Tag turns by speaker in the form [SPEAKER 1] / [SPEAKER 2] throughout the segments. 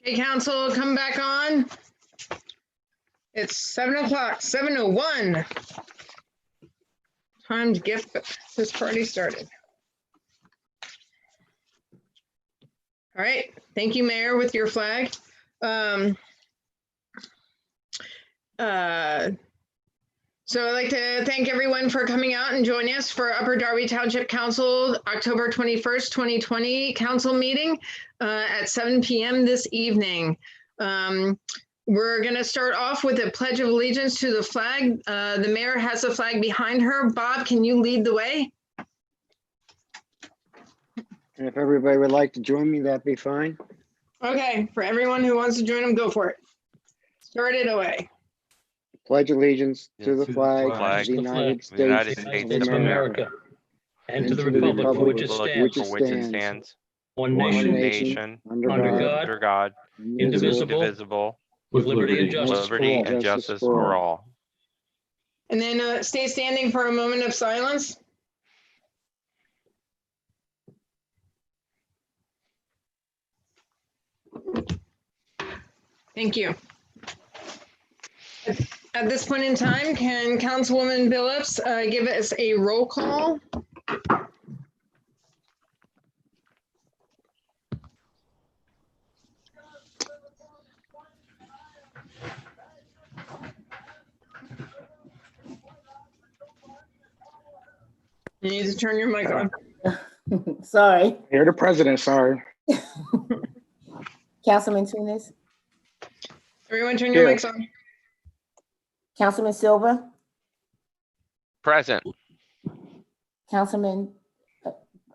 [SPEAKER 1] Okay, council, come back on. It's 7 o'clock, 7:01. Time to get this party started. All right, thank you, Mayor, with your flag. So I'd like to thank everyone for coming out and joining us for Upper Darby Township Council, October 21st, 2020 council meeting at 7 p.m. this evening. We're going to start off with a pledge of allegiance to the flag. The mayor has the flag behind her. Bob, can you lead the way?
[SPEAKER 2] And if everybody would like to join me, that'd be fine.
[SPEAKER 1] Okay, for everyone who wants to join them, go for it. Start it away.
[SPEAKER 2] Pledge allegiance to the flag of the United States
[SPEAKER 3] of America, and to the republic for which it stands, one nation, under God, indivisible, with liberty and justice for all.
[SPEAKER 1] And then stay standing for a moment of silence. Thank you. At this point in time, can Councilwoman Billups give us a roll call? You need to turn your mic on.
[SPEAKER 4] Sorry.
[SPEAKER 2] You're the president, sorry.
[SPEAKER 4] Councilman Tunis,
[SPEAKER 1] Everyone turn your mics on.
[SPEAKER 4] Councilman Silva,
[SPEAKER 3] Present.
[SPEAKER 4] Councilman,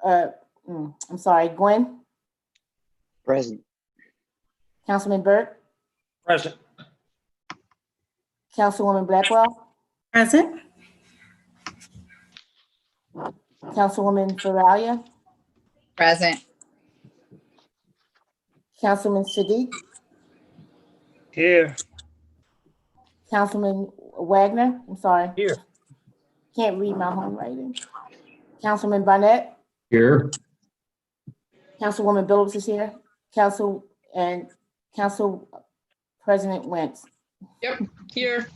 [SPEAKER 4] I'm sorry, Gwen,
[SPEAKER 2] Present.
[SPEAKER 4] Councilman Burke,
[SPEAKER 5] Present.
[SPEAKER 4] Councilwoman Blackwell,
[SPEAKER 6] Present.
[SPEAKER 4] Councilwoman Faralia,
[SPEAKER 6] Present.
[SPEAKER 4] Councilman Siddiq,
[SPEAKER 5] Here.
[SPEAKER 4] Councilman Wagner, I'm sorry,
[SPEAKER 5] Here.
[SPEAKER 4] can't read my handwriting. Councilman Barnett,
[SPEAKER 5] Here.
[SPEAKER 4] Councilwoman Billups is here, Council President Wentz.
[SPEAKER 1] Yep, here.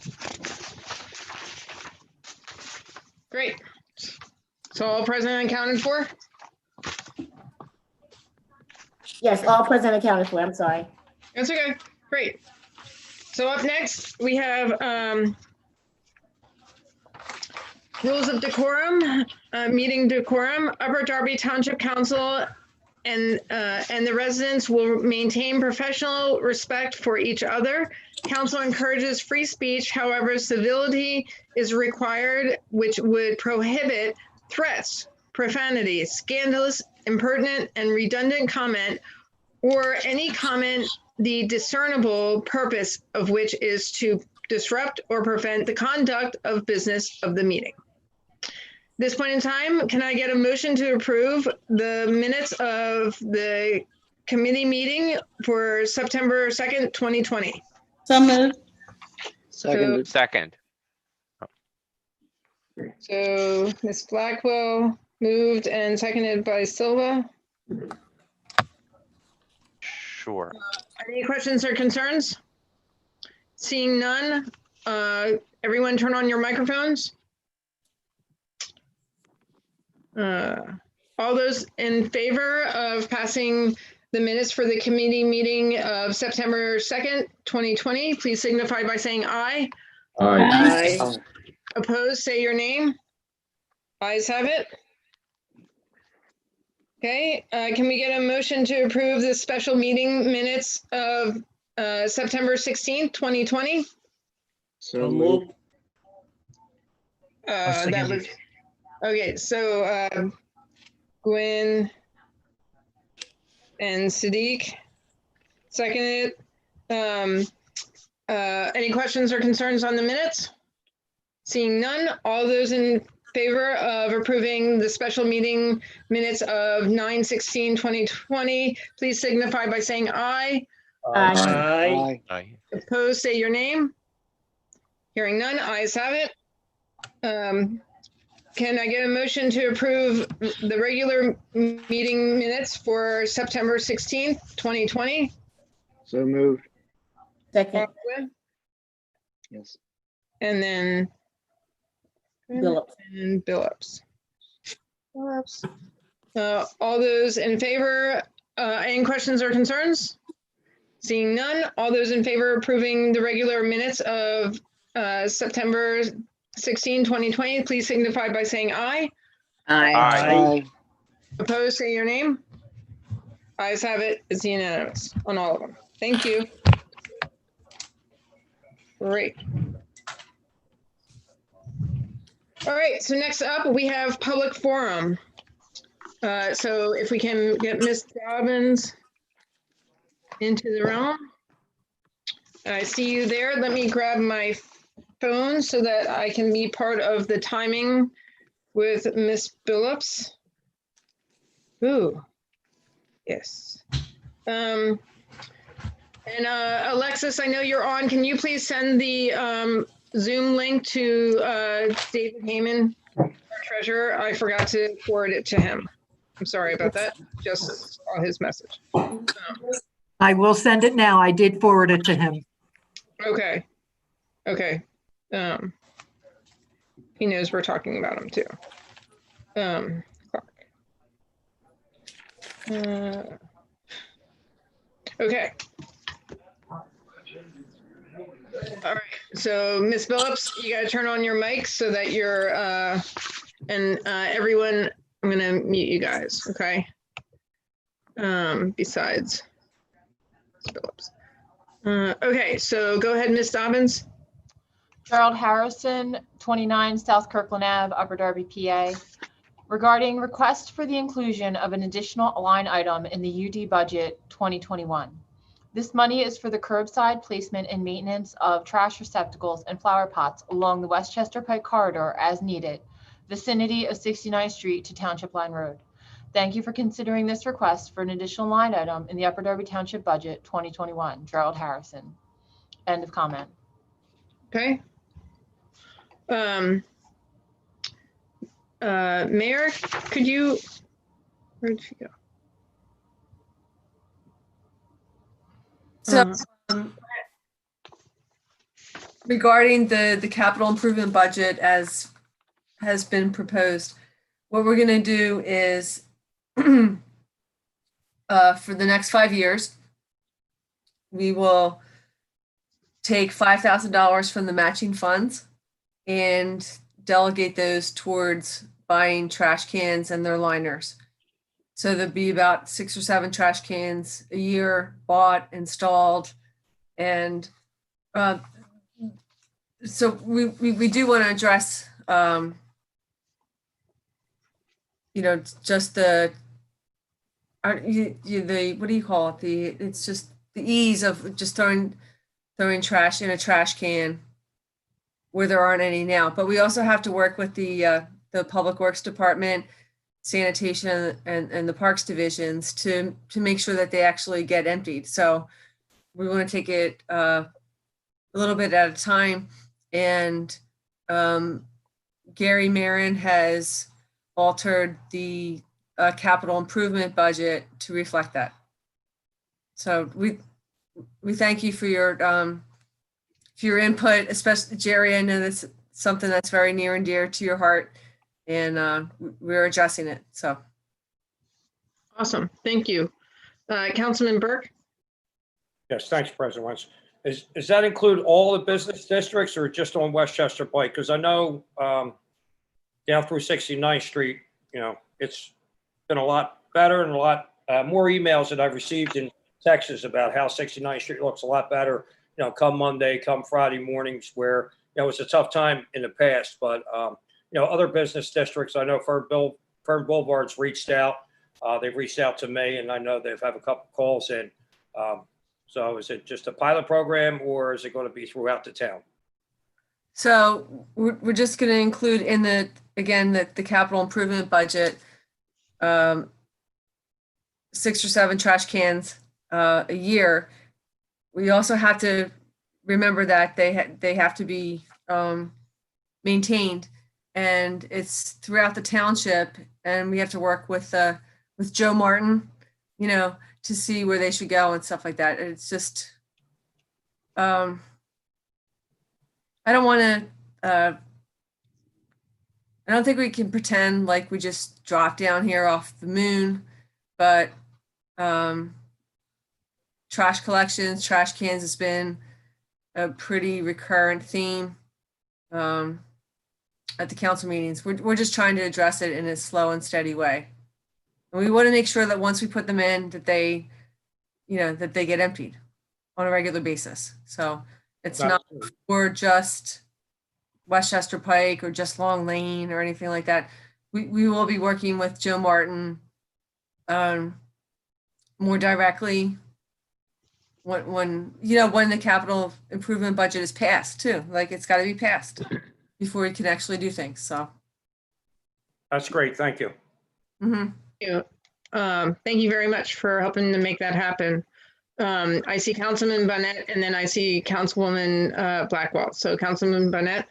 [SPEAKER 1] Great. So all present and accounted for?
[SPEAKER 4] Yes, all present accounted for, I'm sorry.
[SPEAKER 1] That's okay, great. So up next, we have rules of decorum, meeting decorum. Upper Darby Township Council and the residents will maintain professional respect for each other. Council encourages free speech, however, civility is required, which would prohibit threats, profanity, scandalous, impertinent, and redundant comment, or any comment the discernible purpose of which is to disrupt or prevent the conduct of business of the meeting. This point in time, can I get a motion to approve the minutes of the committee meeting for September 2nd, 2020?
[SPEAKER 6] So moved.
[SPEAKER 3] Second.
[SPEAKER 1] So Ms. Blackwell moved and seconded by Silva.
[SPEAKER 3] Sure.
[SPEAKER 1] Any questions or concerns? Seeing none, everyone turn on your microphones. All those in favor of passing the minutes for the committee meeting of September 2nd, 2020, please signify by saying aye.
[SPEAKER 6] Aye.
[SPEAKER 1] Opposed, say your name. Ayes have it. Okay, can we get a motion to approve the special meeting minutes of September 16th, 2020?
[SPEAKER 2] So moved.
[SPEAKER 1] That was, okay, so Gwen and Siddiq seconded. Any questions or concerns on the minutes? Seeing none, all those in favor of approving the special meeting minutes of 9/16/2020, please signify by saying aye.
[SPEAKER 5] Aye.
[SPEAKER 2] Aye.
[SPEAKER 1] Opposed, say your name. Hearing none, ayes have it. Can I get a motion to approve the regular meeting minutes for September 16th, 2020?
[SPEAKER 2] So moved.
[SPEAKER 4] Second,
[SPEAKER 1] Barclay,
[SPEAKER 2] Yes.
[SPEAKER 1] and then
[SPEAKER 4] Phillips.
[SPEAKER 1] and Billups. All those in favor, any questions or concerns? Seeing none, all those in favor of approving the regular minutes of September 16, 2020, please signify by saying aye.
[SPEAKER 2] Aye.
[SPEAKER 1] Opposed, say your name. Ayes have it, it's unanimous on all of them. Thank you. Great. All right, so next up, we have public forum. So if we can get Ms. Dobbins into the realm. I see you there. Let me grab my phone so that I can be part of the timing with Ms. Billups. Ooh, yes. And Alexis, I know you're on. Can you please send the Zoom link to David Heyman, our treasurer? I forgot to forward it to him. I'm sorry about that. Just saw his message.
[SPEAKER 7] I will send it now. I did forward it to him.
[SPEAKER 1] Okay. Okay. He knows we're talking about him too. Okay. All right. So Ms. Billups, you got to turn on your mic so that you're, and everyone, I'm going to mute you guys. Okay. Besides Ms. Billups. Okay. So go ahead, Ms. Dobbins.
[SPEAKER 8] Gerald Harrison, 29 South Kirkland Ave, Upper Darby, PA. Regarding request for the inclusion of an additional line item in the UD budget 2021. This money is for the curbside placement and maintenance of trash receptacles and flower pots along the Westchester Pike corridor as needed, vicinity of 69th Street to Township Line Road. Thank you for considering this request for an additional line item in the Upper Darby Township budget 2021. Gerald Harrison. End of comment.
[SPEAKER 1] Okay. Mayor, could you, where'd she go?
[SPEAKER 9] So regarding the capital improvement budget as has been proposed, what we're going to do is for the next 5 years, we will take $5,000 from the matching funds and delegate those towards buying trash cans and their liners. So there'd be about 6 or 7 trash cans a year bought, installed, and so we do want to address, just the what do you call it? It's just the ease of just throwing trash in a trash can where there aren't any now. But we also have to work with the Public Works Department, sanitation, and the Parks divisions to make sure that they actually get emptied. So we want to take it a little bit at a time. And Gary Marin has altered the capital improvement budget to reflect that. So we thank you for your input, especially Jerry. I know that's something that's very near and dear to your heart, and we're addressing it. So
[SPEAKER 1] Awesome. Thank you. Councilman Burke?
[SPEAKER 5] Yes, thanks, President Wentz. Does that include all the business districts or just on Westchester Pike? Because I know down through 69th Street, it's been a lot better and a lot more emails that I've received in Texas about how 69th Street looks a lot better, come Monday, come Friday mornings, where, it was a tough time in the past. But, other business districts, I know Fern Boulevard's reached out. They've reached out to me, and I know they've had a couple calls in. So is it just a pilot program, or is it going to be throughout the town?
[SPEAKER 9] So we're just going to include in the capital improvement budget, 6 or 7 trash cans a year. We also have to remember that they have to be maintained, and it's throughout the township, and we have to work with Joe Martin, to see where they should go and stuff like that. It's just, I don't want to, I don't think we can pretend like we just dropped down here off the moon, but trash collections, trash cans has been a pretty recurrent theme at the council meetings. We're just trying to address it in a slow and steady way. And we want to make sure that once we put them in, that they, that they get emptied on a regular basis. So it's not for just Westchester Pike or just Long Lane or anything like that. We will be working with Joe Martin more directly when the capital improvement budget is passed too. Like, it's got to be passed before we can actually do things. So
[SPEAKER 5] That's great. Thank you.
[SPEAKER 9] mm-hmm.
[SPEAKER 1] Thank you very much for helping to make that happen. I see Councilman Bonnet, and then I see Councilwoman Blackwell. So Councilman Bonnet.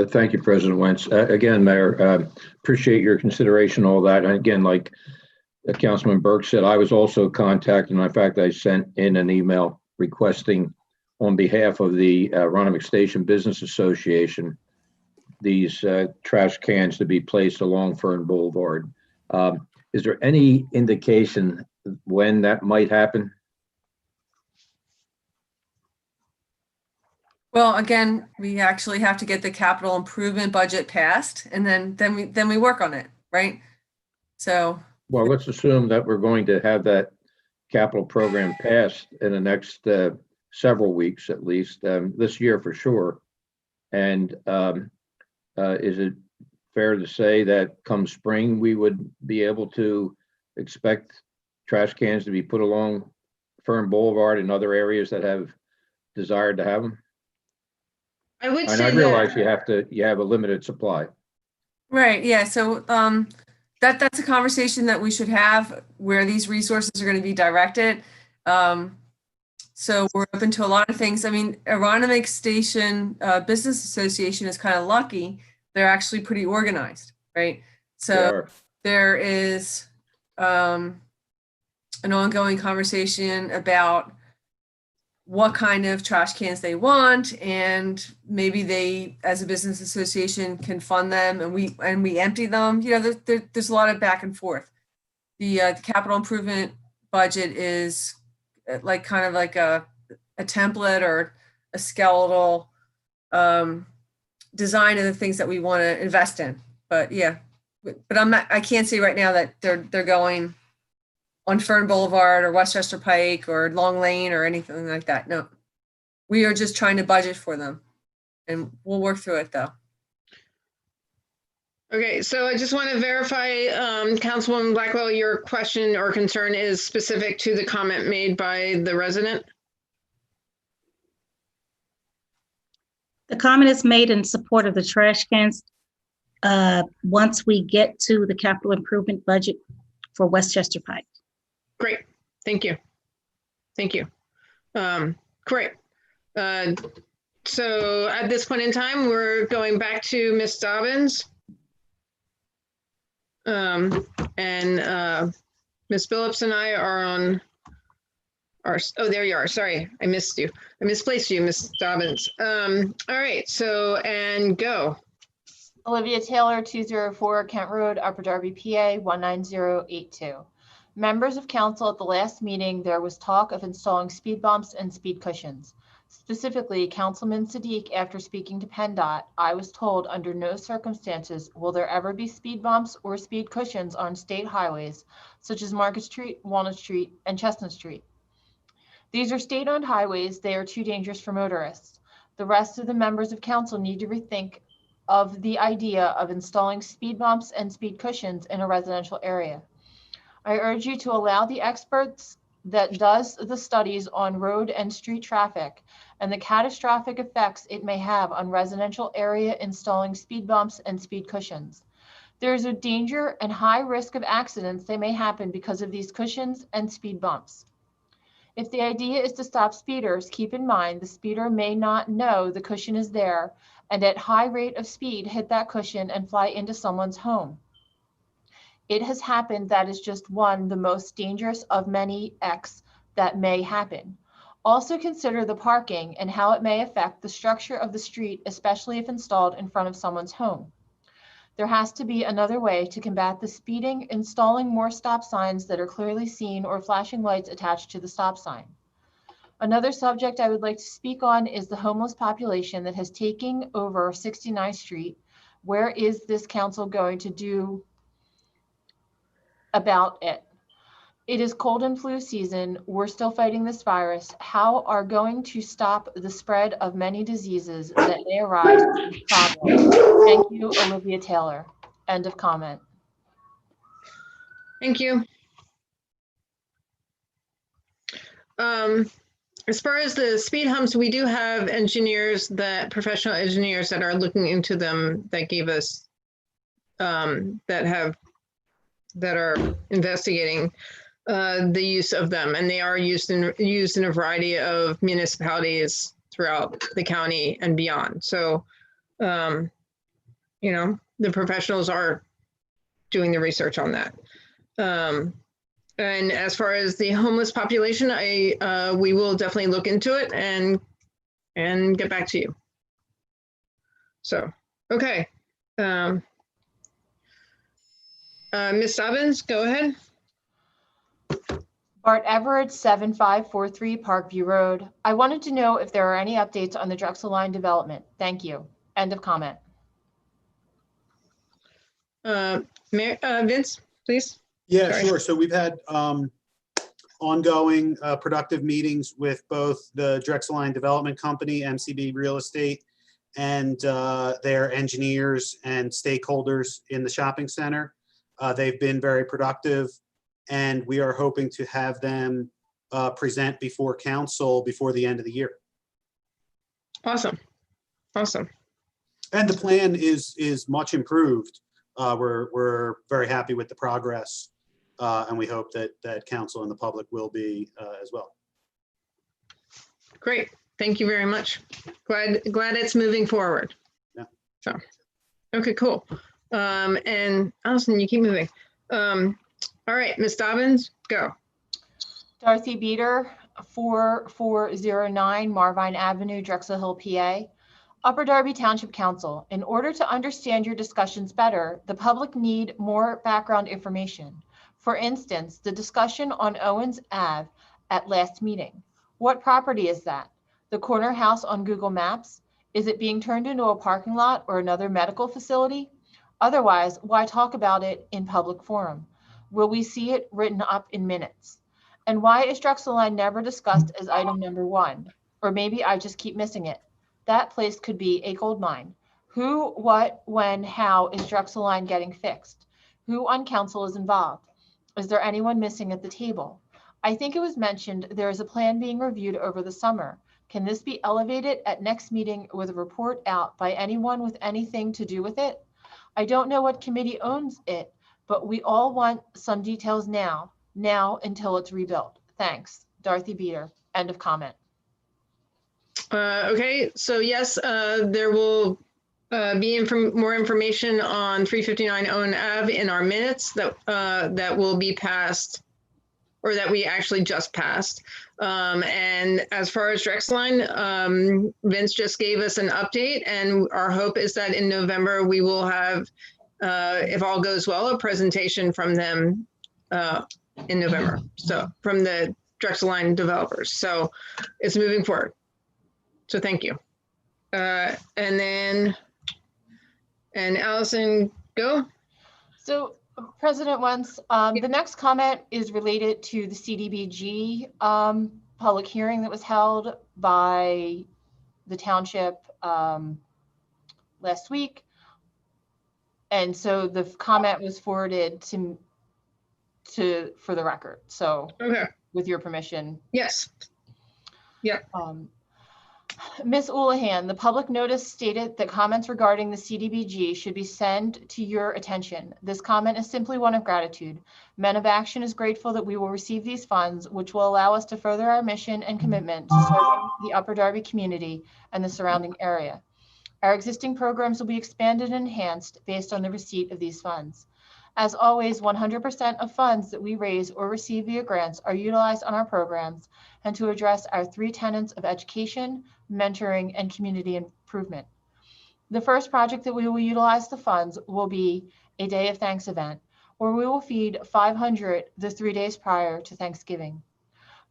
[SPEAKER 10] Thank you, President Wentz. Again, Mayor, appreciate your consideration, all that. And again, like Councilman Burke said, I was also contacted. And in fact, I sent in an email requesting on behalf of the Roanoke Station Business Association, these trash cans to be placed along Fern Boulevard. Is there any indication when that might happen?
[SPEAKER 9] Well, again, we actually have to get the capital improvement budget passed, and then we work on it, right? So.
[SPEAKER 10] Well, let's assume that we're going to have that capital program passed in the next several weeks, at least this year for sure. And is it fair to say that come spring, we would be able to expect trash cans to be put along Fern Boulevard and other areas that have desired to have them?
[SPEAKER 1] I would
[SPEAKER 10] And
[SPEAKER 1] say
[SPEAKER 10] I realize you have a limited supply.
[SPEAKER 9] Right. Yeah. So that's a conversation that we should have, where these resources are going to be directed. So we're open to a lot of things. I mean, Roanoke Station Business Association is kind of lucky. They're actually pretty organized, right? So there is an ongoing conversation about what kind of trash cans they want, and maybe they, as a business association, can fund them, and we empty them. There's a lot of back and forth. The capital improvement budget is like kind of like a template or a skeletal design of the things that we want to invest in. But yeah, but I can't say right now that they're going on Fern Boulevard or Westchester Pike or Long Lane or anything like that. No, we are just trying to budget for them, and we'll work through it though.
[SPEAKER 1] Okay, so I just want to verify, Councilwoman Blackwell, your question or concern is specific to the comment made by the resident?
[SPEAKER 11] The comment is made in support of the trash cans once we get to the capital improvement budget for Westchester Pike.
[SPEAKER 1] Great, thank you. Thank you. Great. So at this point in time, we're going back to Ms. Dobbins. And Ms. Phillips and I are on our, oh, there you are. Sorry, I missed you. I misplaced you, Ms. Dobbins. All right, so, and go.
[SPEAKER 8] Olivia Taylor, 204 Kent Road, Upper Darby, PA, 19082. Members of council, at the last meeting, there was talk of installing speed bumps and speed cushions. Specifically, Councilman Siddiq, after speaking to PennDOT, I was told under no circumstances will there ever be speed bumps or speed cushions on state highways, such as Market Street, Walnut Street, and Chestnut Street. These are state-owned highways. They are too dangerous for motorists. The rest of the members of council need to rethink of the idea of installing speed bumps and speed cushions in a residential area. I urge you to allow the experts that does the studies on road and street traffic and the catastrophic effects it may have on residential area installing speed bumps and speed cushions. There is a danger and high risk of accidents that may happen because of these cushions and speed bumps. If the idea is to stop speeders, keep in mind the speeder may not know the cushion is there and at high rate of speed hit that cushion and fly into someone's home. It has happened. That is just one, the most dangerous of many X that may happen. Also consider the parking and how it may affect the structure of the street, especially if installed in front of someone's home. There has to be another way to combat the speeding, installing more stop signs that are clearly seen or flashing lights attached to the stop sign. Another subject I would like to speak on is the homeless population that has taken over 69th Street. Where is this council going to do about it? It is cold and flu season. We're still fighting this virus. How are going to stop the spread of many diseases that may arise from this problem? Thank you, Olivia Taylor. End of comment.
[SPEAKER 1] Thank you. As far as the speed humps, we do have engineers, professional engineers that are looking into them, that gave us, that are investigating the use of them, and they are used in a variety of municipalities throughout the county and beyond. So, the professionals are doing the research on that. And as far as the homeless population, we will definitely look into it and get back to you. So, okay. Ms. Dobbins, go ahead.
[SPEAKER 8] Bart Everett, 7543 Parkview Road. I wanted to know if there are any updates on the Drexel Line development. Thank you. End of comment.
[SPEAKER 1] Vince, please.
[SPEAKER 12] Yeah,
[SPEAKER 1] Sorry.
[SPEAKER 12] sure. So we've had ongoing productive meetings with both the Drexel Line Development Company, MCB Real Estate, and their engineers and stakeholders in the shopping center. They've been very productive, and we are hoping to have them present before council before the end of the year.
[SPEAKER 1] Awesome. Awesome.
[SPEAKER 12] And the plan is much improved. We're very happy with the progress, and we hope that council and the public will be as well.
[SPEAKER 1] Great. Thank you very much. Glad it's moving forward.
[SPEAKER 12] Yeah.
[SPEAKER 1] So, okay, cool. And Allison, you keep moving. All right, Ms. Dobbins, go.
[SPEAKER 8] Dorothy Beater, 4409 Marvine Avenue, Drexel Hill, PA. Upper Darby Township Council, in order to understand your discussions better, the public need more background information. For instance, the discussion on Owens Ave at last meeting. What property is that? The corner house on Google Maps? Is it being turned into a parking lot or another medical facility? Otherwise, why talk about it in public forum? Will we see it written up in minutes? And why is Drexel Line never discussed as item number 1? Or maybe I just keep missing it. That place could be a gold mine. Who, what, when, how is Drexel Line getting fixed? Who on council is involved? Is there anyone missing at the table? I think it was mentioned there is a plan being reviewed over the summer. Can this be elevated at next meeting with a report out by anyone with anything to do with it? I don't know what committee owns it, but we all want some details now until it's rebuilt. Thanks, Dorothy Beater. End of comment.
[SPEAKER 1] Okay, so yes, there will be more information on 359 Owen Ave in our minutes that will be passed, or that we actually just passed. And as far as Drexel Line, Vince just gave us an update, and our hope is that in November we will have, if all goes well, a presentation from them in November. So from the Drexel Line developers. So it's moving forward. So thank you. And Allison, go.
[SPEAKER 8] So President Wentz, the next comment is related to the CDBG public hearing that was held by the township last week. And so the comment was forwarded to for the record. So
[SPEAKER 1] okay,
[SPEAKER 8] with your permission.
[SPEAKER 1] Yes. Yeah.
[SPEAKER 8] Ms. Houlihan, the public notice stated that comments regarding the CDBG should be sent to your attention. This comment is simply one of gratitude. Men of Action is grateful that we will receive these funds, which will allow us to further our mission and commitment to serving the Upper Darby community and the surrounding area. Our existing programs will be expanded and enhanced based on the receipt of these funds. As always, 100% of funds that we raise or receive via grants are utilized on our programs and to address our 3 tenets of education, mentoring, and community improvement. The first project that we will utilize the funds will be a Day of Thanks event, where we will feed 500 the 3 days prior to Thanksgiving.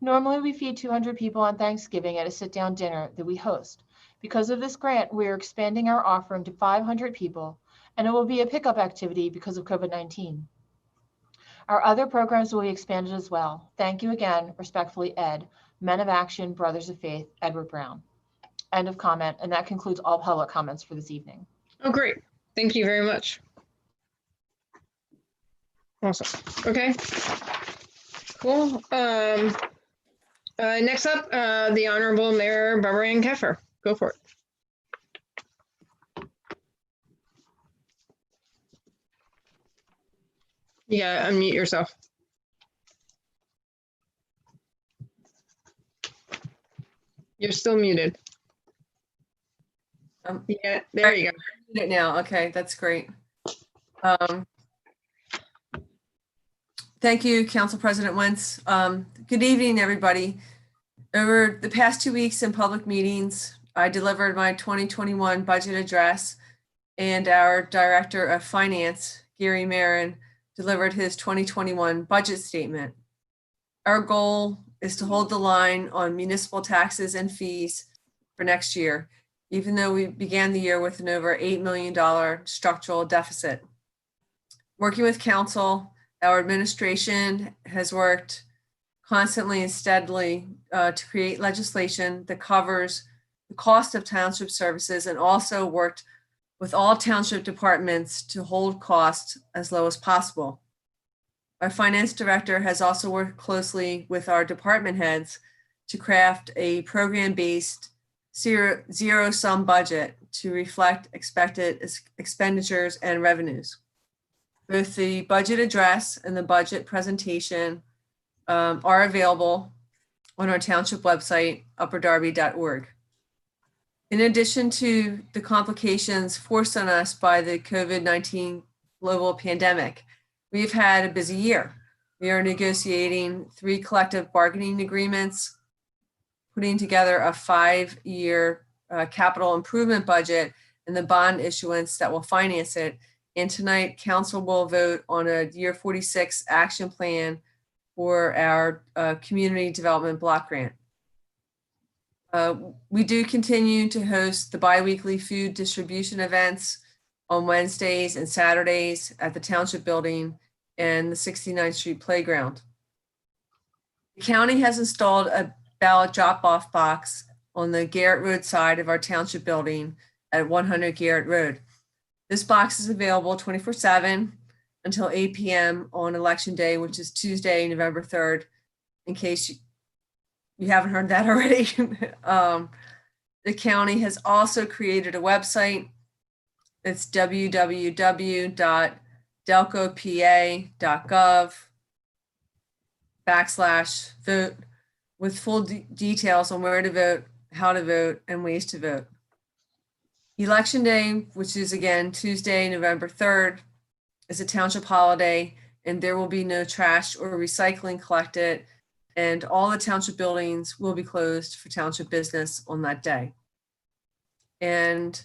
[SPEAKER 8] Normally, we feed 200 people on Thanksgiving at a sit-down dinner that we host. Because of this grant, we are expanding our offering to 500 people, and it will be a pickup activity because of COVID-19. Our other programs will be expanded as well. Thank you again. Respectfully, Ed, Men of Action, Brothers of Faith, Edward Brown. End of comment, and that concludes all public comments for this evening.
[SPEAKER 1] Oh, great. Thank you very much. Awesome. Okay. Cool. Next up, the Honorable Mayor Barbara Ann Keffer. Go for it. You gotta unmute yourself. You're still muted. Yeah, there you go.
[SPEAKER 9] Now, okay, that's great. Thank you, Council President Wentz. Good evening, everybody. Over the past 2 weeks in public meetings, I delivered my 2021 budget address, and our Director of Finance, Gary Marin, delivered his 2021 budget statement. Our goal is to hold the line on municipal taxes and fees for next year, even though we began the year with an over $8 million structural deficit. Working with council, our administration has worked constantly and steadily to create legislation that covers the cost of township services, and also worked with all township departments to hold costs as low as possible. Our finance director has also worked closely with our department heads to craft a program-based zero-sum budget to reflect expected expenditures and revenues. Both the budget address and the budget presentation are available on our township website, upperdarby.org. In addition to the complications forced on us by the COVID-19 global pandemic, we've had a busy year. We are negotiating 3 collective bargaining agreements, putting together a 5-year capital improvement budget and the bond issuance that will finance it. And tonight, council will vote on a year 46 action plan for our community development block grant. We do continue to host the biweekly food distribution events on Wednesdays and Saturdays at the Township building and the 69th Street Playground. The county has installed a ballot drop-off box on the Garrett Road side of our Township building at 100 Garrett Road. This box is available 24/7 until 8 p.m. on Election Day, which is Tuesday, November 3rd, in case you haven't heard that already. The county has also created a website. It's www.delcopa.gov/vote with full details on where to vote, how to vote, and ways to vote. Election Day, which is again Tuesday, November 3rd, is a township holiday, and there will be no trash or recycling collected, and all the township buildings will be closed for township business on that day. And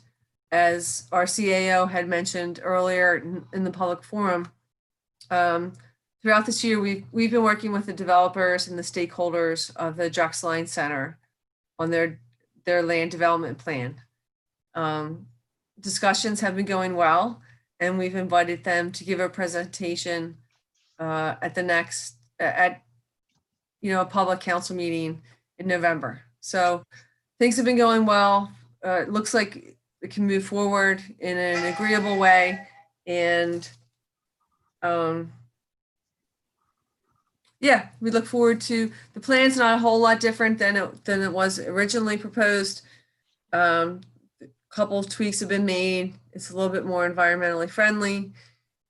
[SPEAKER 9] as our CAO had mentioned earlier in the public forum, throughout this year, we've been working with the developers and the stakeholders of the Drexline Center on their land development plan. Discussions have been going well, and we've invited them to give a presentation at the next, a public council meeting in November. So things have been going well. It looks like it can move forward in an agreeable way. And yeah, we look forward to, the plan's not a whole lot different than it was originally proposed. Couple of tweaks have been made. It's a little bit more environmentally friendly.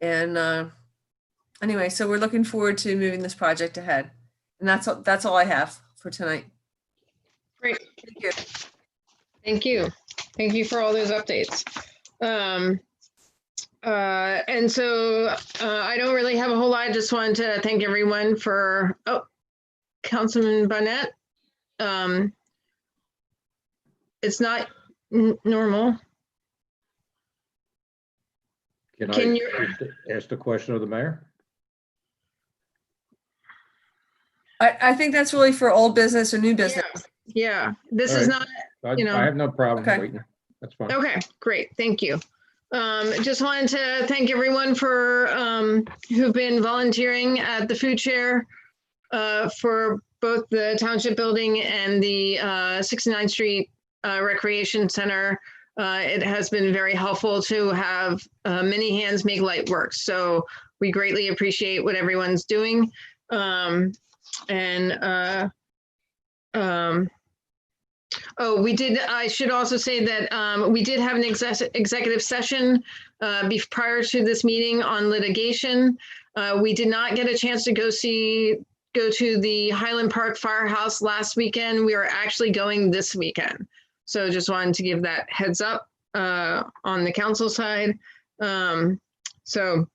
[SPEAKER 9] And anyway, so we're looking forward to moving this project ahead. And that's all I have for tonight.
[SPEAKER 1] Great.
[SPEAKER 9] Thank you.
[SPEAKER 1] Thank you. Thank you for all those updates. And so I don't really have a whole lot. I just wanted to thank everyone for, Councilman Barnett. It's not normal.
[SPEAKER 10] Can
[SPEAKER 1] Can
[SPEAKER 10] I
[SPEAKER 1] you-
[SPEAKER 10] just ask the question of the mayor?
[SPEAKER 9] I think that's really for old business or new business.
[SPEAKER 1] Yeah, this
[SPEAKER 10] All
[SPEAKER 1] is
[SPEAKER 10] right.
[SPEAKER 1] not, you know.
[SPEAKER 10] I have no problem
[SPEAKER 9] Okay.
[SPEAKER 10] waiting. That's fine.
[SPEAKER 1] Okay, great. Thank you. Just wanted to thank everyone for who've been volunteering at the food chair for both the Township building and the 69th Street Recreation Center. It has been very helpful to have many hands make light work. So we greatly appreciate what everyone's doing. I should also say that we did have an executive session prior to this meeting on litigation. We did not get a chance to go to the Highland Park Firehouse last weekend. We are actually going this weekend. So just wanted to give that heads up on the council side. So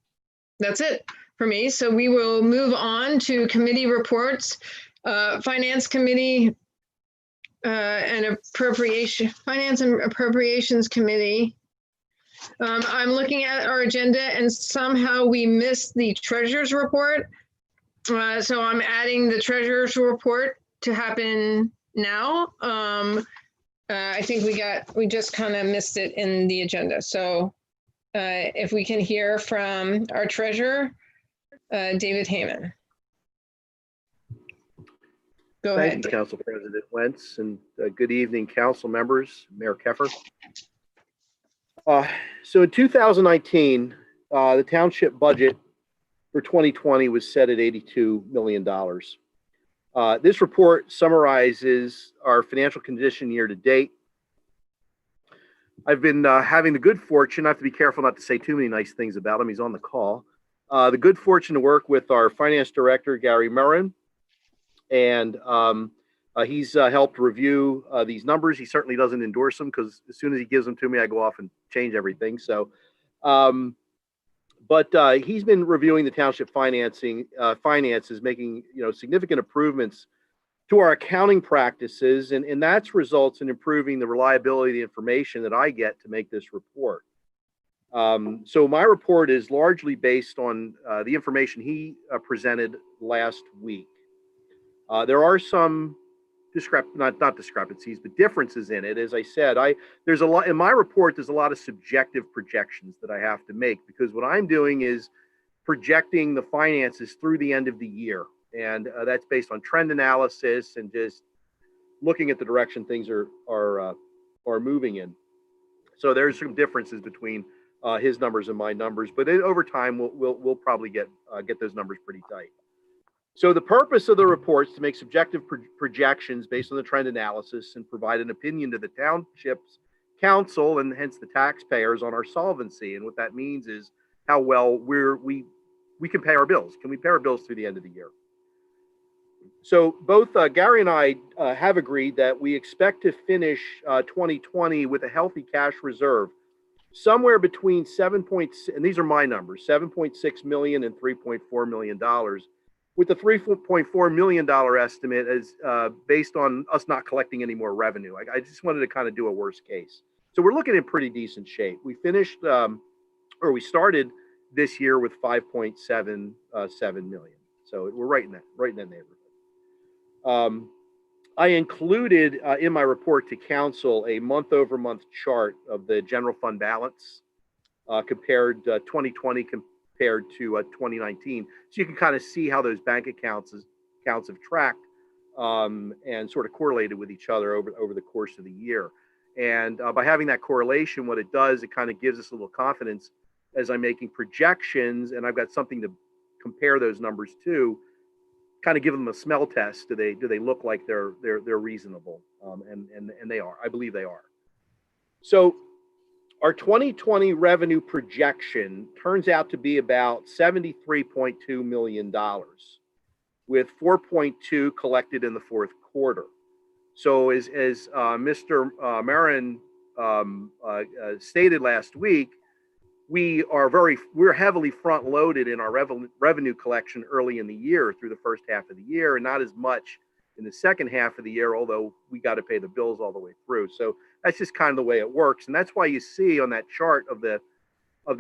[SPEAKER 1] that's it for me. So we will move on to committee reports. Finance Committee and Finance and Appropriations Committee. I'm looking at our agenda and somehow we missed the treasurer's report. So I'm adding the treasurer's report to happen now. I think we just kind of missed it in the agenda. So if we can hear from our treasurer, David Heyman. Go ahead.
[SPEAKER 13] Thank you, Council President Wentz, and good evening, council members, Mayor Keffer. So in 2019, the township budget for 2020 was set at $82 million. This report summarizes our financial condition year to date. I've been having the good fortune, I have to be careful not to say too many nice things about him, he's on the call, the good fortune to work with our finance director, Gary Murrin, and he's helped review these numbers. He certainly doesn't endorse them because as soon as he gives them to me, I go off and change everything. So, but he's been reviewing the township finances, making significant improvements to our accounting practices, and that's results in improving the reliability of the information that I get to make this report. So my report is largely based on the information he presented last week. There are some not discrepancies, but differences in it. As I said, there's a lot in my report. There's a lot of subjective projections that I have to make because what I'm doing is projecting the finances through the end of the year, and that's based on trend analysis and just looking at the direction things are moving in. So there's some differences between his numbers and my numbers, but over time we'll probably get those numbers pretty tight. So the purpose of the report is to make subjective projections based on the trend analysis and provide an opinion to the township's council and hence the taxpayers on our solvency. And what that means is how well we can pay our bills. Can we pay our bills through the end of the year? So both Gary and I have agreed that we expect to finish 2020 with a healthy cash reserve, somewhere between and these are my numbers, $7.6 million and $3.4 million. With the $3.4 million estimate as based on us not collecting any more revenue. I just wanted to kind of do a worst case. So we're looking in pretty decent shape. We finished, we started this year with 5.77 million. So we're right in that neighborhood. I included in my report to council a month-over-month chart of the general fund balance compared 2020 compared to 2019. So you can kind of see how those bank accounts have tracked and sort of correlated with each other over the course of the year. And by having that correlation, what it does, it kind of gives us a little confidence as I'm making projections and I've got something to compare those numbers to, kind of give them a smell test. Do they look like they're reasonable? And they are. I believe they are. So our 2020 revenue projection turns out to be about $73.2 million, with 4.2 collected in the fourth quarter. So as Mr. Marin stated last week, we're heavily front loaded in our revenue collection early in the year through the first half of the year, and not as much in the second half of the year, although we got to pay the bills all the way through. So that's just kind of the way it works. And that's why you see on that chart of the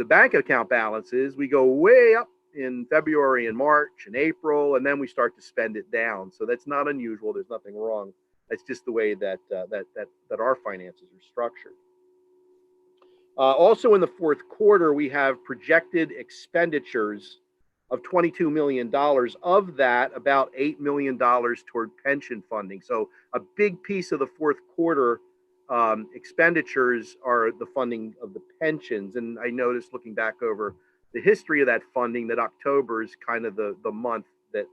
[SPEAKER 13] bank account balances, we go way up in February and March and April, and then we start to spend it down. So that's not unusual. There's nothing wrong. That's just the way that our finances are structured. Also in the fourth quarter, we have projected expenditures of $22 million. Of that, about $8 million toward pension funding. So a big piece of the fourth quarter expenditures are the funding of the pensions. And I noticed looking back over the history of that funding that October is kind of the month that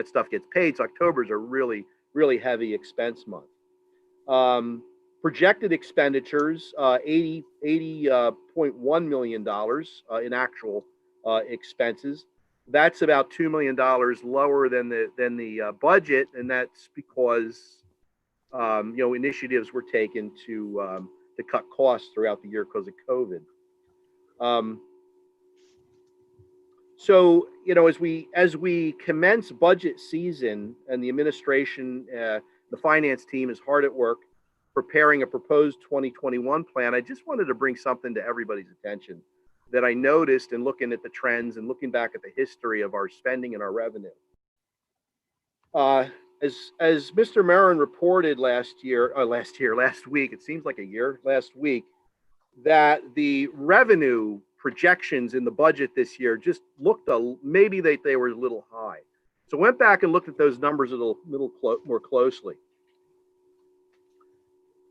[SPEAKER 13] stuff gets paid. So October's a really, really heavy expense month. Projected expenditures, $80.1 million in actual expenses. That's about $2 million lower than the budget, and that's because initiatives were taken to cut costs throughout the year because of COVID. So as we commence budget season, and the administration, the finance team is hard at work preparing a proposed 2021 plan, I just wanted to bring something to everybody's attention that I noticed in looking at the trends and looking back at the history of our spending and our revenue. As Mr. Marin reported last week, it seems like a year, last week, that the revenue projections in the budget this year just looked maybe they were a little high. So I went back and looked at those numbers a little more closely.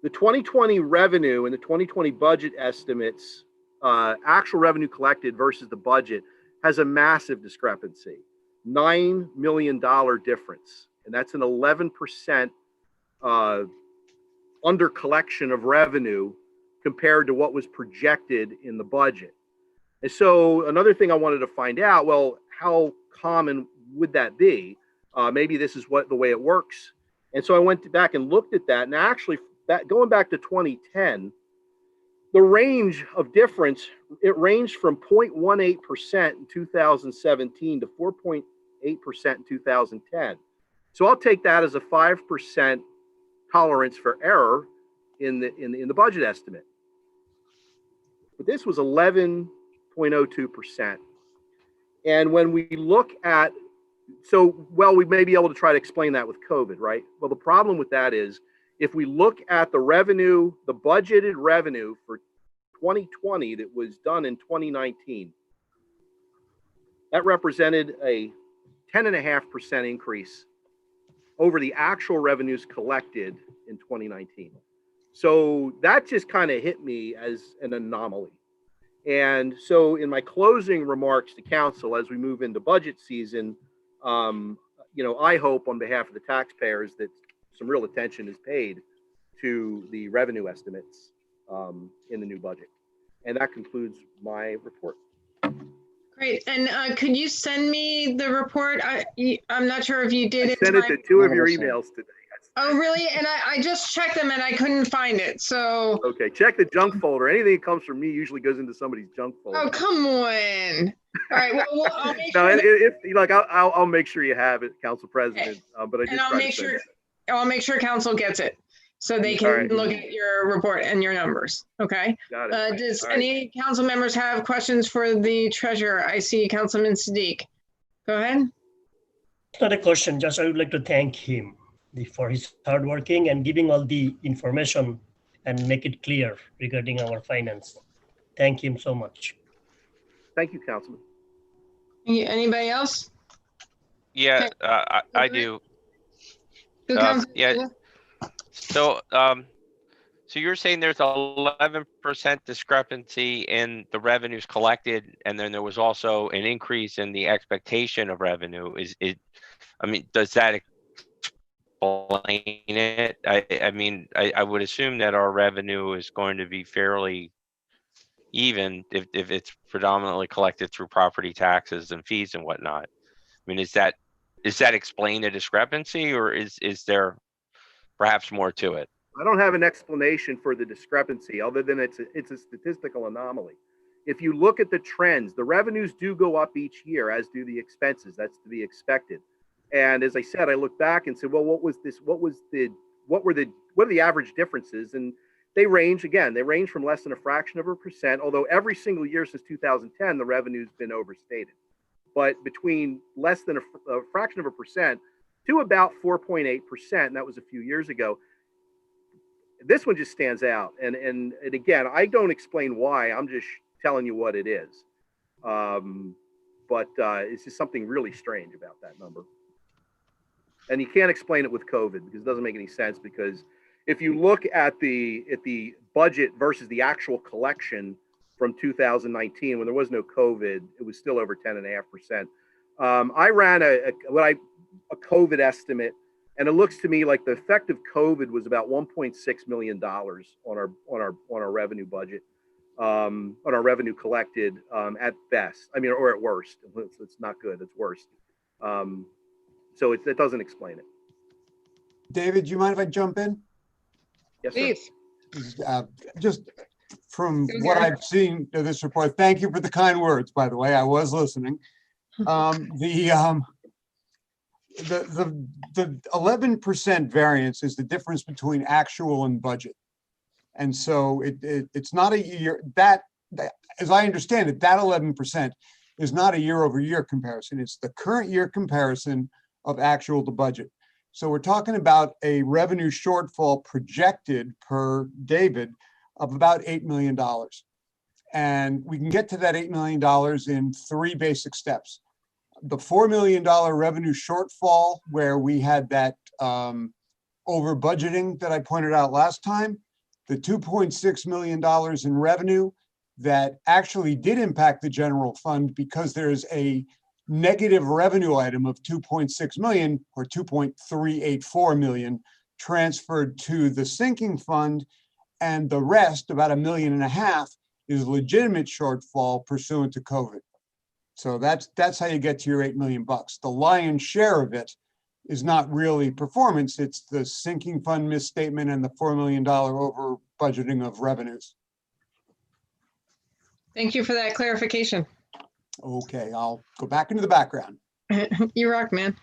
[SPEAKER 13] The 2020 revenue and the 2020 budget estimates, actual revenue collected versus the budget, has a massive discrepancy, $9 million difference. And that's an 11% under collection of revenue compared to what was projected in the budget. And so another thing I wanted to find out, well, how common would that be? Maybe this is the way it works. And so I went back and looked at that, and actually going back to 2010, the range of difference, it ranged from 0.18% in 2017 to 4.8% in 2010. So I'll take that as a 5% tolerance for error in the budget estimate. But this was 11.02%. And when we look at, we may be able to try to explain that with COVID, right? Well, the problem with that is, if we look at the revenue, the budgeted revenue for 2020 that was done in 2019, that represented a 10.5% increase over the actual revenues collected in 2019. So that just kind of hit me as an anomaly. And so in my closing remarks to council, as we move into budget season, I hope on behalf of the taxpayers that some real attention is paid to the revenue estimates in the new budget. And that concludes my report.
[SPEAKER 1] Great. And could you send me the report? I'm not sure if you did.
[SPEAKER 13] I sent it to two of your emails today.
[SPEAKER 1] Oh, really? And I just checked them and I couldn't find it. So.
[SPEAKER 13] Okay, check the junk folder. Anything that comes from me usually goes into somebody's junk folder.
[SPEAKER 1] Oh, come on. All right. Well, I'll make sure.
[SPEAKER 13] I'll make sure you have it, Council President. But I just
[SPEAKER 1] I'll make sure council gets it so they can look at your report and your numbers. Okay.
[SPEAKER 13] Got it.
[SPEAKER 1] Does any council members have questions for the treasurer? I see Councilman Siddiq. Go ahead.
[SPEAKER 14] It's not a question, just I would like to thank him for his hard working and giving all the information and make it clear regarding our finance. Thank him so much.
[SPEAKER 13] Thank you, Councilman.
[SPEAKER 1] Anybody else?
[SPEAKER 3] Yeah, I do. Yeah. So you're saying there's 11% discrepancy in the revenues collected, and then there was also an increase in the expectation of revenue. Does that explain it? I would assume that our revenue is going to be fairly even if it's predominantly collected through property taxes and fees and whatnot. Does that explain the discrepancy, or is there perhaps more to it?
[SPEAKER 13] I don't have an explanation for the discrepancy other than it's a statistical anomaly. If you look at the trends, the revenues do go up each year, as do the expenses. That's to be expected. And as I said, I look back and said, well, what are the average differences? And they range from less than a fraction of a percent, although every single year since 2010, the revenue's been overstated. But between less than a fraction of a percent to about 4.8%, and that was a few years ago, this one just stands out. And again, I don't explain why, I'm just telling you what it is. But it's just something really strange about that number. And you can't explain it with COVID because it doesn't make any sense, because if you look at the budget versus the actual collection from 2019, when there was no COVID, it was still over 10.5%. I ran a COVID estimate, and it looks to me like the effect of COVID was about $1.6 million on our revenue budget, on our revenue collected at best. I mean, or at worst. It's not good. It's worse. So it doesn't explain it.
[SPEAKER 15] David, do you mind if I jump in?
[SPEAKER 13] Yes,
[SPEAKER 1] Please.
[SPEAKER 15] Just from what I've seen of this report, thank you for the kind words, by the way, I was listening. The 11% variance is the difference between actual and budget. And so it's not a year that, as I understand it, that 11% is not a year-over-year comparison. It's the current year comparison of actual to budget. So we're talking about a revenue shortfall projected per David of about $8 million. And we can get to that $8 million in 3 basic steps. The $4 million revenue shortfall, where we had that over budgeting that I pointed out last time, the $2.6 million in revenue that actually did impact the general fund because there's a negative revenue item of 2.6 million or 2.384 million transferred to the sinking fund, and the rest, about $1.5 million, is legitimate shortfall pursuant to COVID. So that's how you get to your $8 million. The lion's share of it is not really performance, it's the sinking fund misstatement and the $4 million over budgeting of revenues.
[SPEAKER 1] Thank you for that clarification.
[SPEAKER 15] Okay, I'll go back into the background.
[SPEAKER 1] You rock, man.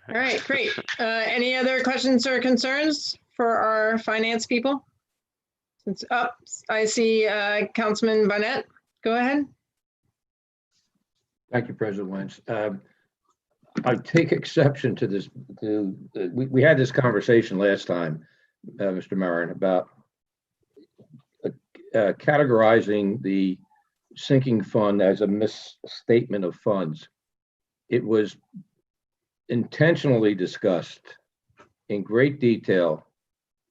[SPEAKER 1] All right, great. Any other questions or concerns for our finance people? Since I see Councilman Barnett. Go ahead.
[SPEAKER 10] Thank you, President Wentz. I take exception to this. We had this conversation last time, Mr. Marin, about categorizing the sinking fund as a misstatement of funds. It was intentionally discussed in great detail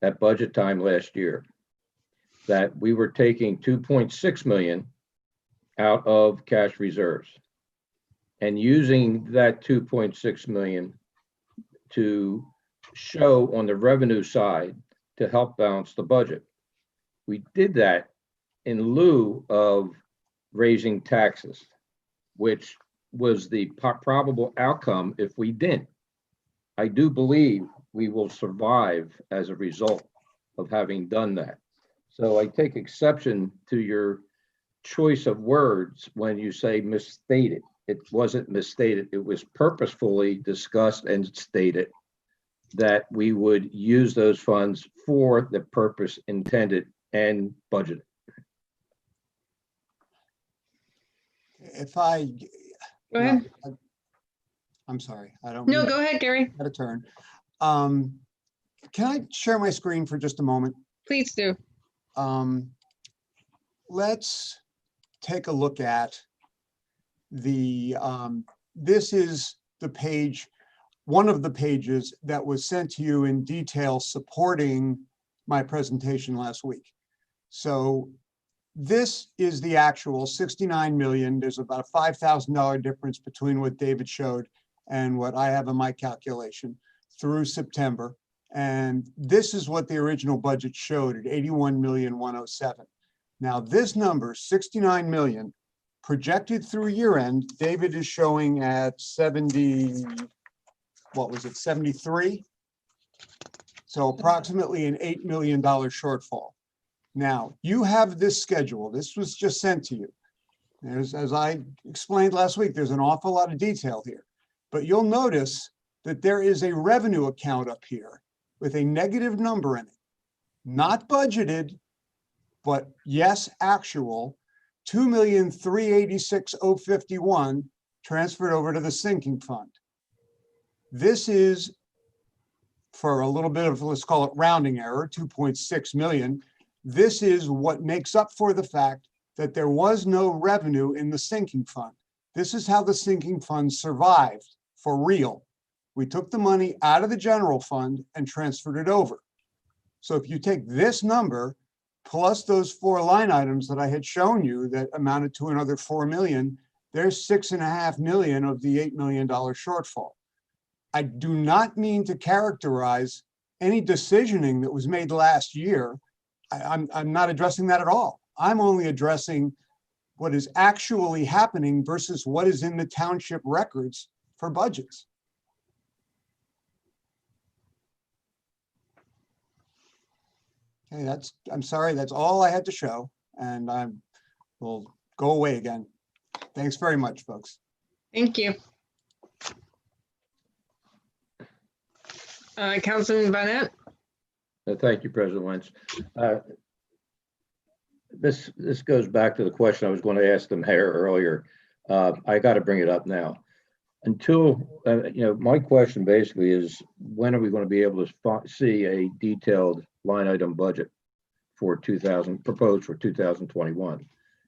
[SPEAKER 10] at budget time last year that we were taking 2.6 million out of cash reserves and using that 2.6 million to show on the revenue side to help balance the budget. We did that in lieu of raising taxes, which was the probable outcome if we didn't. I do believe we will survive as a result of having done that. So I take exception to your choice of words when you say misstated. It wasn't misstated. It was purposefully discussed and stated that we would use those funds for the purpose intended and budgeted.
[SPEAKER 15] If I
[SPEAKER 1] go ahead.
[SPEAKER 15] I'm sorry. I don't.
[SPEAKER 1] No, go ahead, Gary.
[SPEAKER 15] Out of turn. Can I share my screen for just a moment?
[SPEAKER 1] Please do.
[SPEAKER 15] Let's take a look at the. This is the page, one of the pages that was sent to you in detail supporting my presentation last week. So this is the actual 69 million. There's about a $5,000 difference between what David showed and what I have in my calculation through September. And this is what the original budget showed at 81,107,000. Now this number, 69 million, projected through year end, David is showing at 70, what was it, 73? So approximately an $8 million shortfall. Now, you have this schedule. This was just sent to you. As I explained last week, there's an awful lot of detail here. But you'll notice that there is a revenue account up here with a negative number in it. Not budgeted, but yes, actual, $2,386,051 transferred over to the sinking fund. This is, for a little bit of, let's call it rounding error, 2.6 million. This is what makes up for the fact that there was no revenue in the sinking fund. This is how the sinking fund survived for real. We took the money out of the general fund and transferred it over. So if you take this number plus those 4 line items that I had shown you that amounted to another 4 million, there's 6.5 million of the $8 million shortfall. I do not mean to characterize any decisioning that was made last year. I'm not addressing that at all. I'm only addressing what is actually happening versus what is in the township records for budgets. Okay, I'm sorry, that's all I had to show, and I will go away again. Thanks very much, folks.
[SPEAKER 1] Thank you. Councilman Barnett?
[SPEAKER 10] Thank you, President Wentz. This goes back to the question I was going to ask the mayor earlier. I got to bring it up now. Until, my question basically is, when are we going to be able to see a detailed line item budget for proposed for 2021?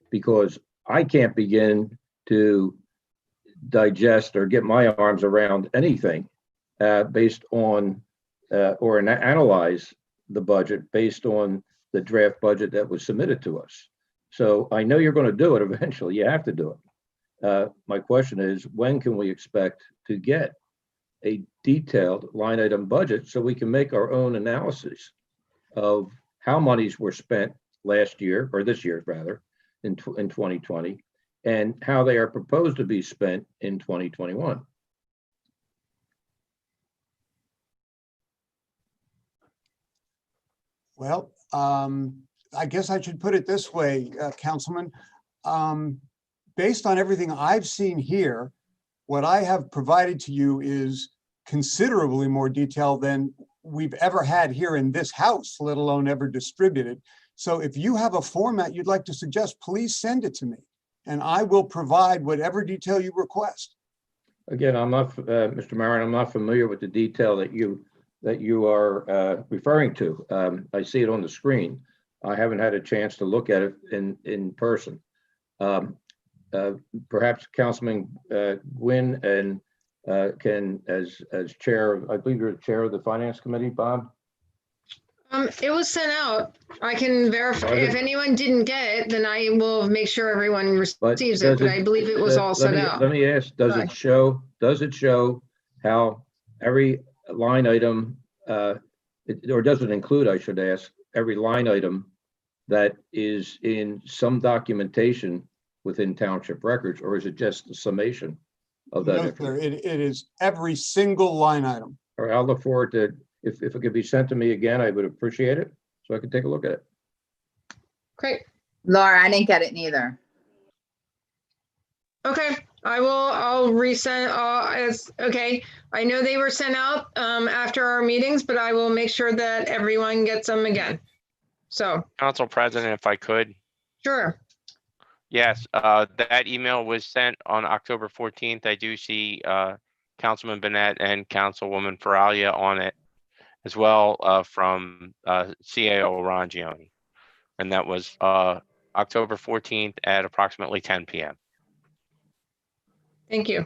[SPEAKER 10] Because I can't begin to digest or get my arms around anything based on or analyze the budget based on the draft budget that was submitted to us. So I know you're going to do it eventually. You have to do it. My question is, when can we expect to get a detailed line item budget so we can make our own analysis of how monies were spent last year, or this year rather, in 2020, and how they are proposed to be spent in 2021?
[SPEAKER 15] Well, I guess I should put it this way, Councilman. Based on everything I've seen here, what I have provided to you is considerably more detail than we've ever had here in this house, let alone ever distributed. So if you have a format you'd like to suggest, please send it to me, and I will provide whatever detail you request.
[SPEAKER 10] Again, I'm not, Mr. Marin, I'm not familiar with the detail that you are referring to. I see it on the screen. I haven't had a chance to look at it in person. Perhaps Councilman Gwynn and can, as chair, I believe you're the chair of the Finance Committee, Bob?
[SPEAKER 1] It was sent out. I can verify. If anyone didn't get it, then I will make sure everyone receives it, but I believe it was all sent out.
[SPEAKER 10] Let me ask, does it show how every line item, or does it include, I should ask, every line item that is in some documentation within township records, or is it just the summation of that?
[SPEAKER 15] No, sir, it is every single line item.
[SPEAKER 10] All right, I'll look forward to, if it could be sent to me again, I would appreciate it, so I can take a look at it.
[SPEAKER 1] Great.
[SPEAKER 6] Laura, I didn't get it neither.
[SPEAKER 1] Okay, I'll resend okay. I know they were sent out after our meetings, but I will make sure that everyone gets them again. So.
[SPEAKER 3] Council President, if I could.
[SPEAKER 1] Sure.
[SPEAKER 3] Yes, that email was sent on October 14th. I do see Councilman Bennett and Councilwoman Faralia on it as well, from CAO Rongione. And that was October 14th at approximately 10 p.m.
[SPEAKER 1] Thank you.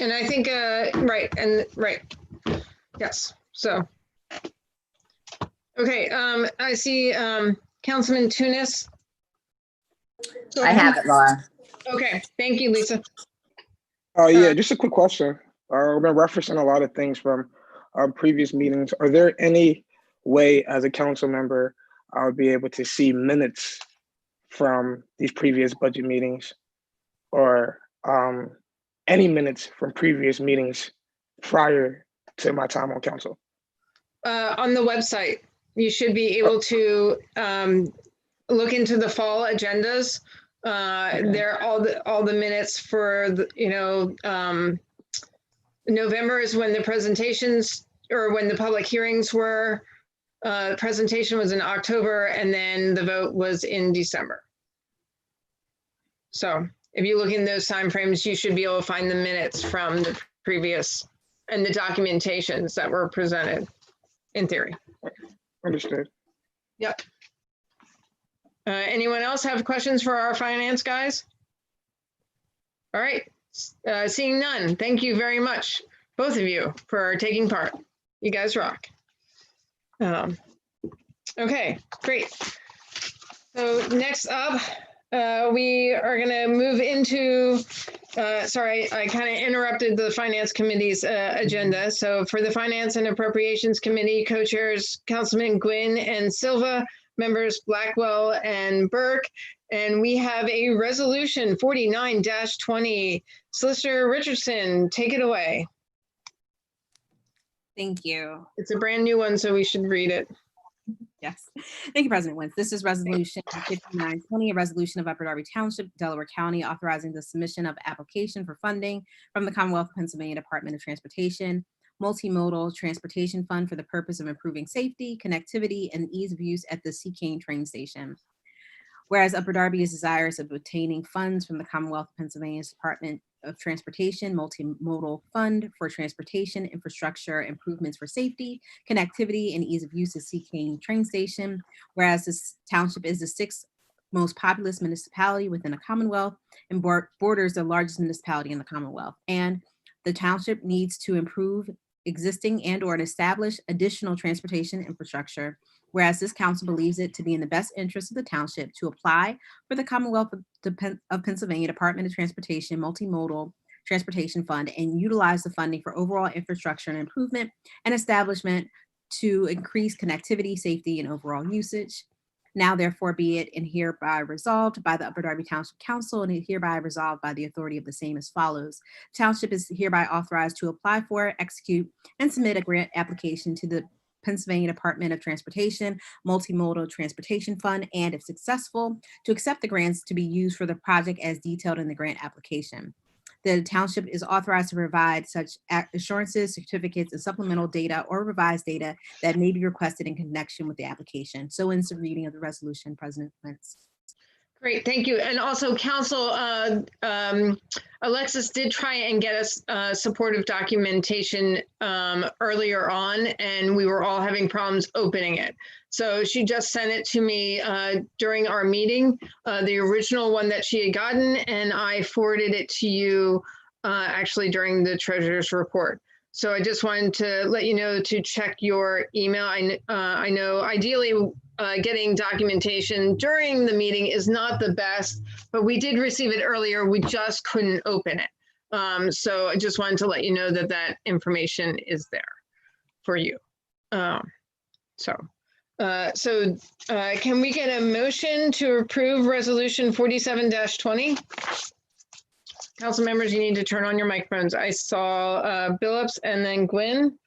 [SPEAKER 1] And I think, right. Yes, so. Okay, I see Councilman Tunis.
[SPEAKER 6] I have it, Laura.
[SPEAKER 1] Okay, thank you, Lisa.
[SPEAKER 16] Yeah, just a quick question. We've been referencing a lot of things from our previous meetings. Are there any way as a council member I would be able to see minutes from these previous budget meetings, or any minutes from previous meetings prior to my time on council?
[SPEAKER 1] On the website, you should be able to look into the fall agendas. There, all the minutes for November is when the presentations or when the public hearings were. Presentation was in October, and then the vote was in December. So if you look in those timeframes, you should be able to find the minutes from the previous and the documentations that were presented in theory.
[SPEAKER 16] Understood.
[SPEAKER 1] Yep. Anyone else have questions for our finance guys? All right. Seeing none, thank you very much, both of you, for taking part. You guys rock. Okay, great. So next up, we are going to move into, sorry, I kind of interrupted the Finance Committee's agenda. So for the Finance and Appropriations Committee, co-chairs Councilman Gwynn and Silva, members Blackwell and Burke, and we have a resolution 49-20. Solicitor Richardson, take it away.
[SPEAKER 17] Thank you.
[SPEAKER 1] It's a brand new one, so we should read it.
[SPEAKER 17] Yes. Thank you, President Wentz. This is Resolution 5920, a resolution of Upper Darby Township, Delaware County, authorizing the submission of application for funding from the Commonwealth of Pennsylvania Department of Transportation, Multimodal Transportation Fund for the purpose of improving safety, connectivity, and ease of use at the Seacane train station. Whereas Upper Darby is desirous of obtaining funds from the Commonwealth of Pennsylvania's Department of Transportation Multimodal Fund for Transportation Infrastructure Improvements for Safety, Connectivity, and Ease of Use at Seacane train station. Whereas this township is the 6th most populous municipality within the Commonwealth and borders the largest municipality in the Commonwealth. And the township needs to improve existing and/or establish additional transportation infrastructure. Whereas this council believes it to be in the best interest of the township to apply for the Commonwealth of Pennsylvania Department of Transportation Multimodal Transportation Fund and utilize the funding for overall infrastructure and improvement and establishment to increase connectivity, safety, and overall usage. Now therefore be it and hereby resolved by the Upper Darby Township Council and hereby resolved by the authority of the same as follows. Township is hereby authorized to apply for, execute, and submit a grant application to the Pennsylvania Department of Transportation Multimodal Transportation Fund, and if successful, to accept the grants to be used for the project as detailed in the grant application. The township is authorized to provide such assurances, certificates, and supplemental data or revised data that may be requested in connection with the application. So ends the reading of the resolution, President Wentz.
[SPEAKER 1] Great, thank you. And also Council, Alexis did try and get us supportive documentation earlier on, and we were all having problems opening it. So she just sent it to me during our meeting, the original one that she had gotten, and I forwarded it to you actually during the treasurer's report. So I just wanted to let you know to check your email. I know ideally getting documentation during the meeting is not the best, but we did receive it earlier. We just couldn't open it. So I just wanted to let you know that that information is there for you. Can we get a motion to approve resolution 47-20? Council members, you need to turn on your microphones. I saw Billups and then Gwynn.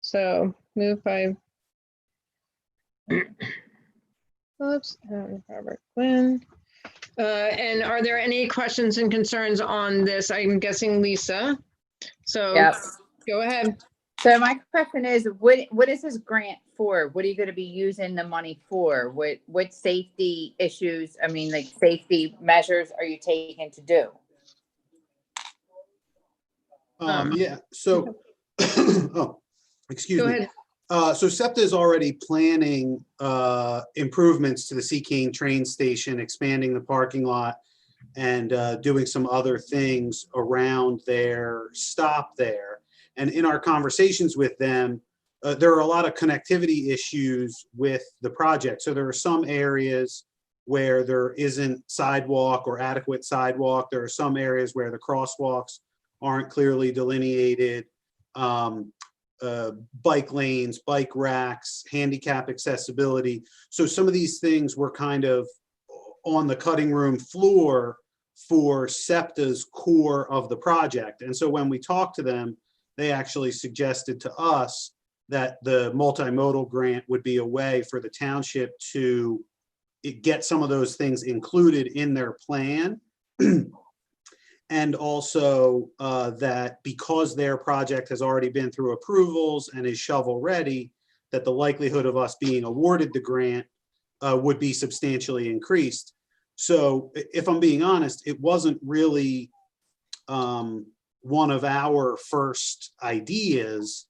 [SPEAKER 1] So moved by Billups and Robert Gwynn. And are there any questions and concerns on this? I'm guessing Lisa. So
[SPEAKER 6] Yep.
[SPEAKER 1] Go ahead.
[SPEAKER 6] So my question is, what is this grant for? What are you going to be using the money for? What safety issues, I mean, like safety measures are you taking to do?
[SPEAKER 12] Yeah, so, oh, excuse
[SPEAKER 1] Go
[SPEAKER 12] me.
[SPEAKER 1] ahead.
[SPEAKER 12] So SEPTA is already planning improvements to the Seacane train station, expanding the parking lot and doing some other things around their stop there. And in our conversations with them, there are a lot of connectivity issues with the project. So there are some areas where there isn't sidewalk or adequate sidewalk. There are some areas where the crosswalks aren't clearly delineated, bike lanes, bike racks, handicap accessibility. So some of these things were kind of on the cutting room floor for SEPTA's core of the project. And so when we talked to them, they actually suggested to us that the multimodal grant would be a way for the township to get some of those things included in their plan. And also that because their project has already been through approvals and is shovel ready, that the likelihood of us being awarded the grant would be substantially increased. So if I'm being honest, it wasn't really one of our first ideas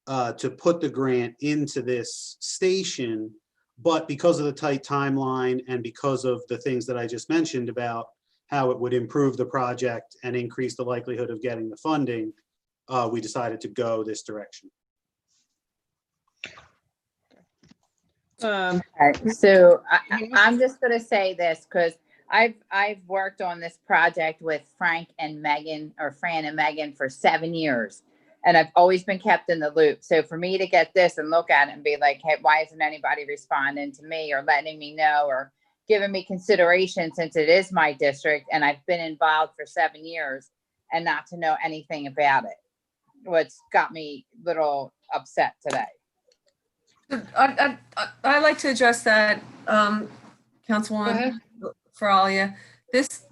[SPEAKER 12] to put the grant into this station, but because of the tight timeline and because of the things that I just mentioned about how it would improve the project and increase the likelihood of getting the funding, we decided to go this direction.
[SPEAKER 6] All right, so I'm just gonna say this because I've worked on this project with Frank and Megan, or Fran and Megan, for 7 years. And I've always been kept in the loop. So for me to get this and look at it and be like, hey, why isn't anybody responding to me or letting me know or giving me consideration, since it is my district and I've been involved for 7 years, and not to know anything about it, what's got me a little upset today.
[SPEAKER 9] I'd like to address that, Councilwoman Faralia. This,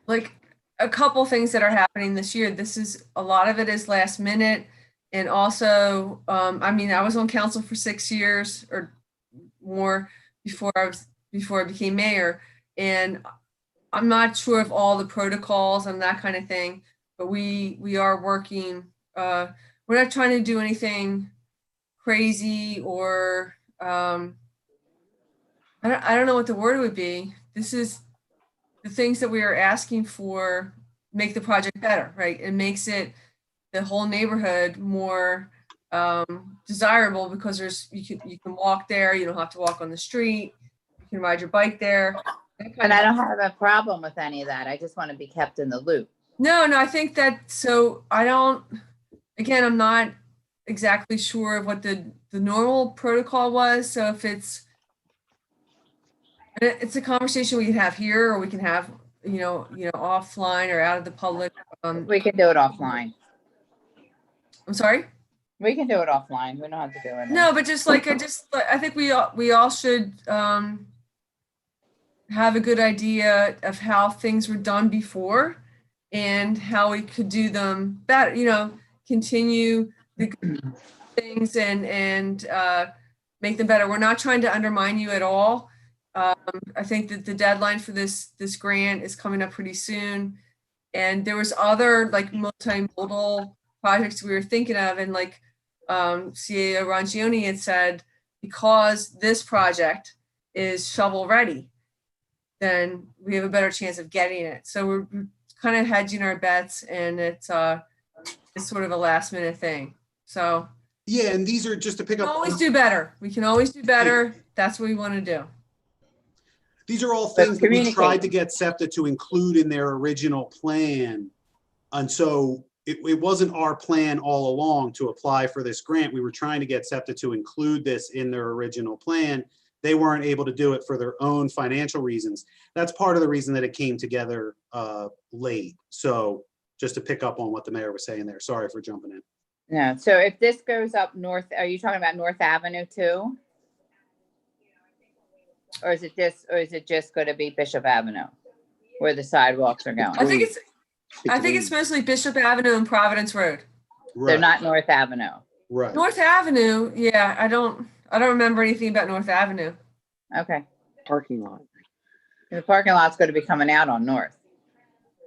[SPEAKER 9] like, a couple things that are happening this year. This is, a lot of it is last minute. And also, I mean, I was on council for 6 years or more before I became mayor. And I'm not sure of all the protocols and that kind of thing, but we are working, we're not trying to do anything crazy or, I don't know what the word would be. This is the things that we are asking for make the project better, right? It makes it, the whole neighborhood more desirable because you can walk there. You don't have to walk on the street. You can ride your bike there.
[SPEAKER 6] And I don't have a problem with any of that. I just want to be kept in the loop.
[SPEAKER 9] No, I think that, so I don't, again, I'm not exactly sure of what the normal protocol was. So if it's a conversation we can have here, or we can have, you know, offline or out of the public.
[SPEAKER 6] We can do it offline.
[SPEAKER 9] I'm sorry?
[SPEAKER 6] We can do it offline. We don't have to do it.
[SPEAKER 9] No, but just like, I think we all should have a good idea of how things were done before and how we could do them better, you know, continue the good things and make them better. We're not trying to undermine you at all. I think that the deadline for this grant is coming up pretty soon. And there was other like multimodal projects we were thinking of, and like CAO Rangioni had said, because this project is shovel ready, then we have a better chance of getting it. So we're kind of hedging our bets, and it's sort of a last minute thing. So
[SPEAKER 12] yeah, and these are just to pick up.
[SPEAKER 9] We can always do better. We can always do better. That's what we want to do.
[SPEAKER 12] These are all things that we tried to get SEPTA to include in their original plan. And so it wasn't our plan all along to apply for this grant. We were trying to get SEPTA to include this in their original plan. They weren't able to do it for their own financial reasons. That's part of the reason that it came together late. So just to pick up on what the mayor was saying there. Sorry for jumping in.
[SPEAKER 6] No, so if this goes up north, are you talking about North Avenue too? Or is it just going to be Bishop Avenue where the sidewalks are going?
[SPEAKER 9] I think it's mostly Bishop Avenue and Providence Road.
[SPEAKER 6] They're not North Avenue.
[SPEAKER 12] Right.
[SPEAKER 9] North Avenue, yeah, I don't remember anything about North Avenue.
[SPEAKER 6] Okay.
[SPEAKER 2] Parking lot.
[SPEAKER 6] The parking lot's going to be coming out on North.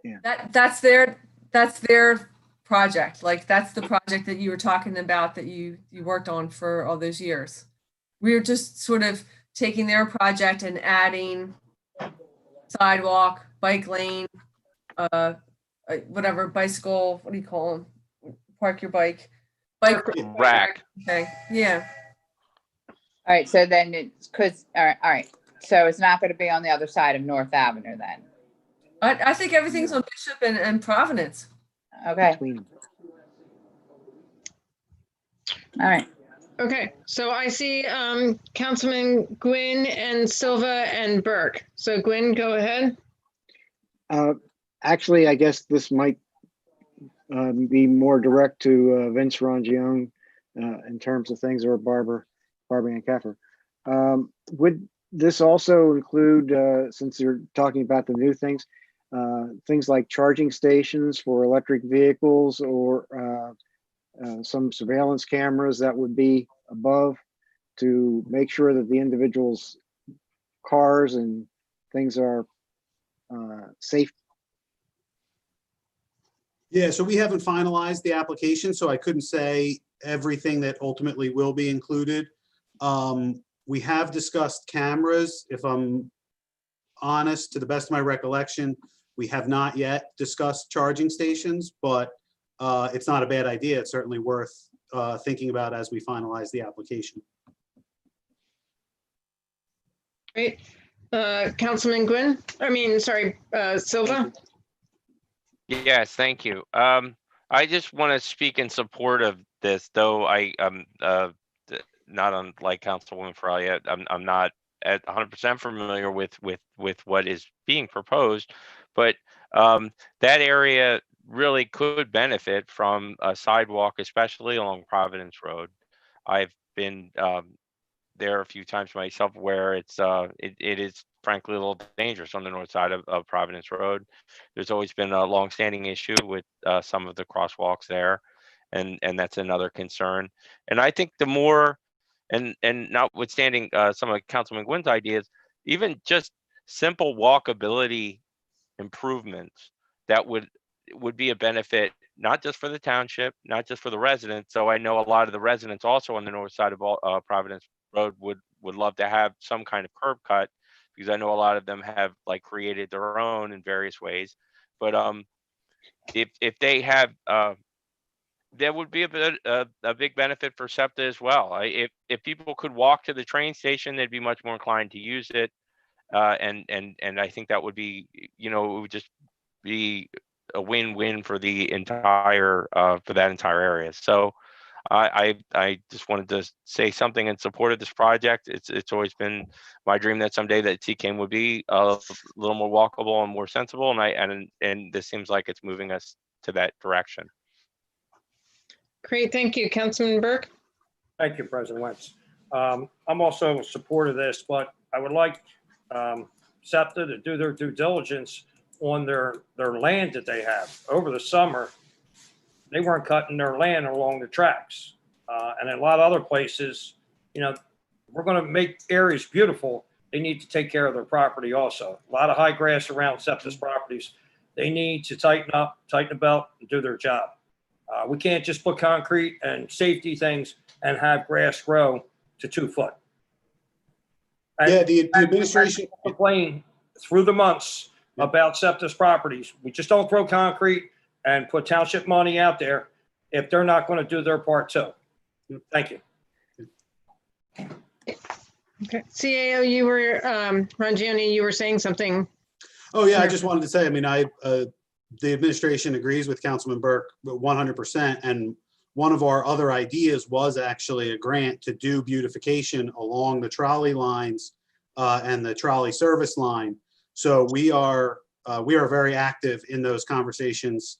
[SPEAKER 2] Yeah.
[SPEAKER 9] That's their project. Like, that's the project that you were talking about that you worked on for all those years. We were just sort of taking their project and adding sidewalk, bike lane, whatever, bicycle, what do you call them? Park your bike. Bike
[SPEAKER 3] rack.
[SPEAKER 9] Okay, yeah.
[SPEAKER 6] All right, so then it's all right. So it's not going to be on the other side of North Avenue then?
[SPEAKER 9] I think everything's on Bishop and Providence.
[SPEAKER 6] Okay. All right.
[SPEAKER 1] Okay, so I see Councilman Gwynn and Silva and Burke. So Gwynn, go ahead.
[SPEAKER 2] Actually, I guess this might be more direct to Vince Rongione in terms of things, or Barbara Ann Keffer. Would this also include, since you're talking about the new things, things like charging stations for electric vehicles, or some surveillance cameras that would be above to make sure that the individual's cars and things are safe?
[SPEAKER 12] Yeah, so we haven't finalized the application, so I couldn't say everything that ultimately will be included. We have discussed cameras. If I'm honest, to the best of my recollection, we have not yet discussed charging stations, but it's not a bad idea. It's certainly worth thinking about as we finalize the application.
[SPEAKER 1] Great. Councilman Silva?
[SPEAKER 3] Yes, thank you. I just want to speak in support of this, though I am not unlike Councilwoman Farrell. I'm not at 100% familiar with what is being proposed, but that area really could benefit from a sidewalk, especially along Providence Road. I've been there a few times myself, where it is frankly a little dangerous on the north side of Providence Road. There's always been a longstanding issue with some of the crosswalks there, and that's another concern. And I think the more, and notwithstanding some of Councilman Nguyen's ideas, even just simple walkability improvements that would be a benefit, not just for the township, not just for the residents. So I know a lot of the residents also on the north side of Providence Road would love to have some kind of curb cut, because I know a lot of them have like created their own in various ways. But if they have, there would be a big benefit for SEPTA as well. If people could walk to the train station, they'd be much more inclined to use it. And I think that would be, it would just be a win-win for the entire for that entire area. So I just wanted to say something in support of this project. It's always been my dream that someday that TCAM would be a little more walkable and more sensible, and this seems like it's moving us to that direction.
[SPEAKER 1] Great, thank you. Councilman Burke?
[SPEAKER 5] Thank you, President Wentz. I'm also in support of this, but I would like SEPTA to do their due diligence on their land that they have. Over the summer, they weren't cutting their land along the tracks. And in a lot of other places, we're going to make areas beautiful. They need to take care of their property also. A lot of high grass around SEPTA's properties. They need to tighten the belt, and do their job. We can't just put concrete and safety things and have grass grow to 2 foot.
[SPEAKER 12] Yeah, the administration
[SPEAKER 5] complained through the months about SEPTA's properties. We just don't throw concrete and put township money out there if they're not going to do their part too. Thank you.
[SPEAKER 1] Okay. CAO, you were, Rongione, you were saying something.
[SPEAKER 12] Oh yeah, I just wanted to say, the administration agrees with Councilman Burke 100%. And one of our other ideas was actually a grant to do beautification along the trolley lines and the trolley service line. So we are very active in those conversations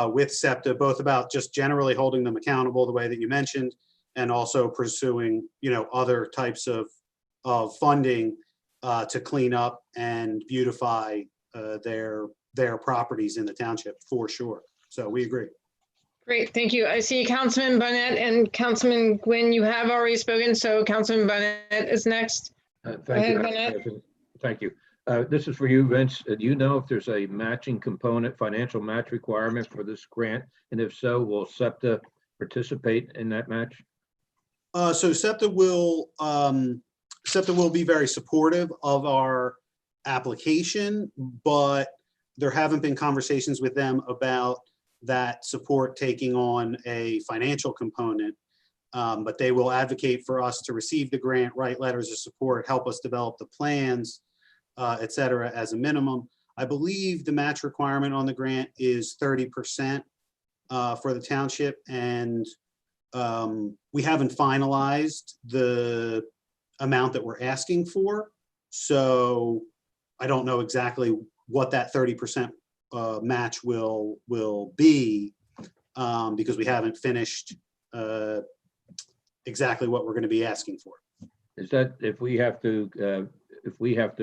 [SPEAKER 12] with SEPTA, both about just generally holding them accountable the way that you mentioned, and also pursuing, other types of funding to clean up and beautify their properties in the township, for sure. So we agree.
[SPEAKER 1] Great, thank you. I see Councilman Bonnet and Councilman Nguyen, you have already spoken, so Councilman Bonnet is next.
[SPEAKER 10] Thank you. Thank you. This is for you, Vince. Do you know if there's a matching component, financial match requirement for this grant? And if so, will SEPTA participate in that match?
[SPEAKER 12] So SEPTA will be very supportive of our application, but there haven't been conversations with them about that support taking on a financial component. But they will advocate for us to receive the grant, write letters of support, help us develop the plans, et cetera, as a minimum. I believe the match requirement on the grant is 30% for the township, and we haven't finalized the amount that we're asking for. So I don't know exactly what that 30% match will be. because we haven't finished exactly what we're going to be asking for.
[SPEAKER 10] Is that if we have to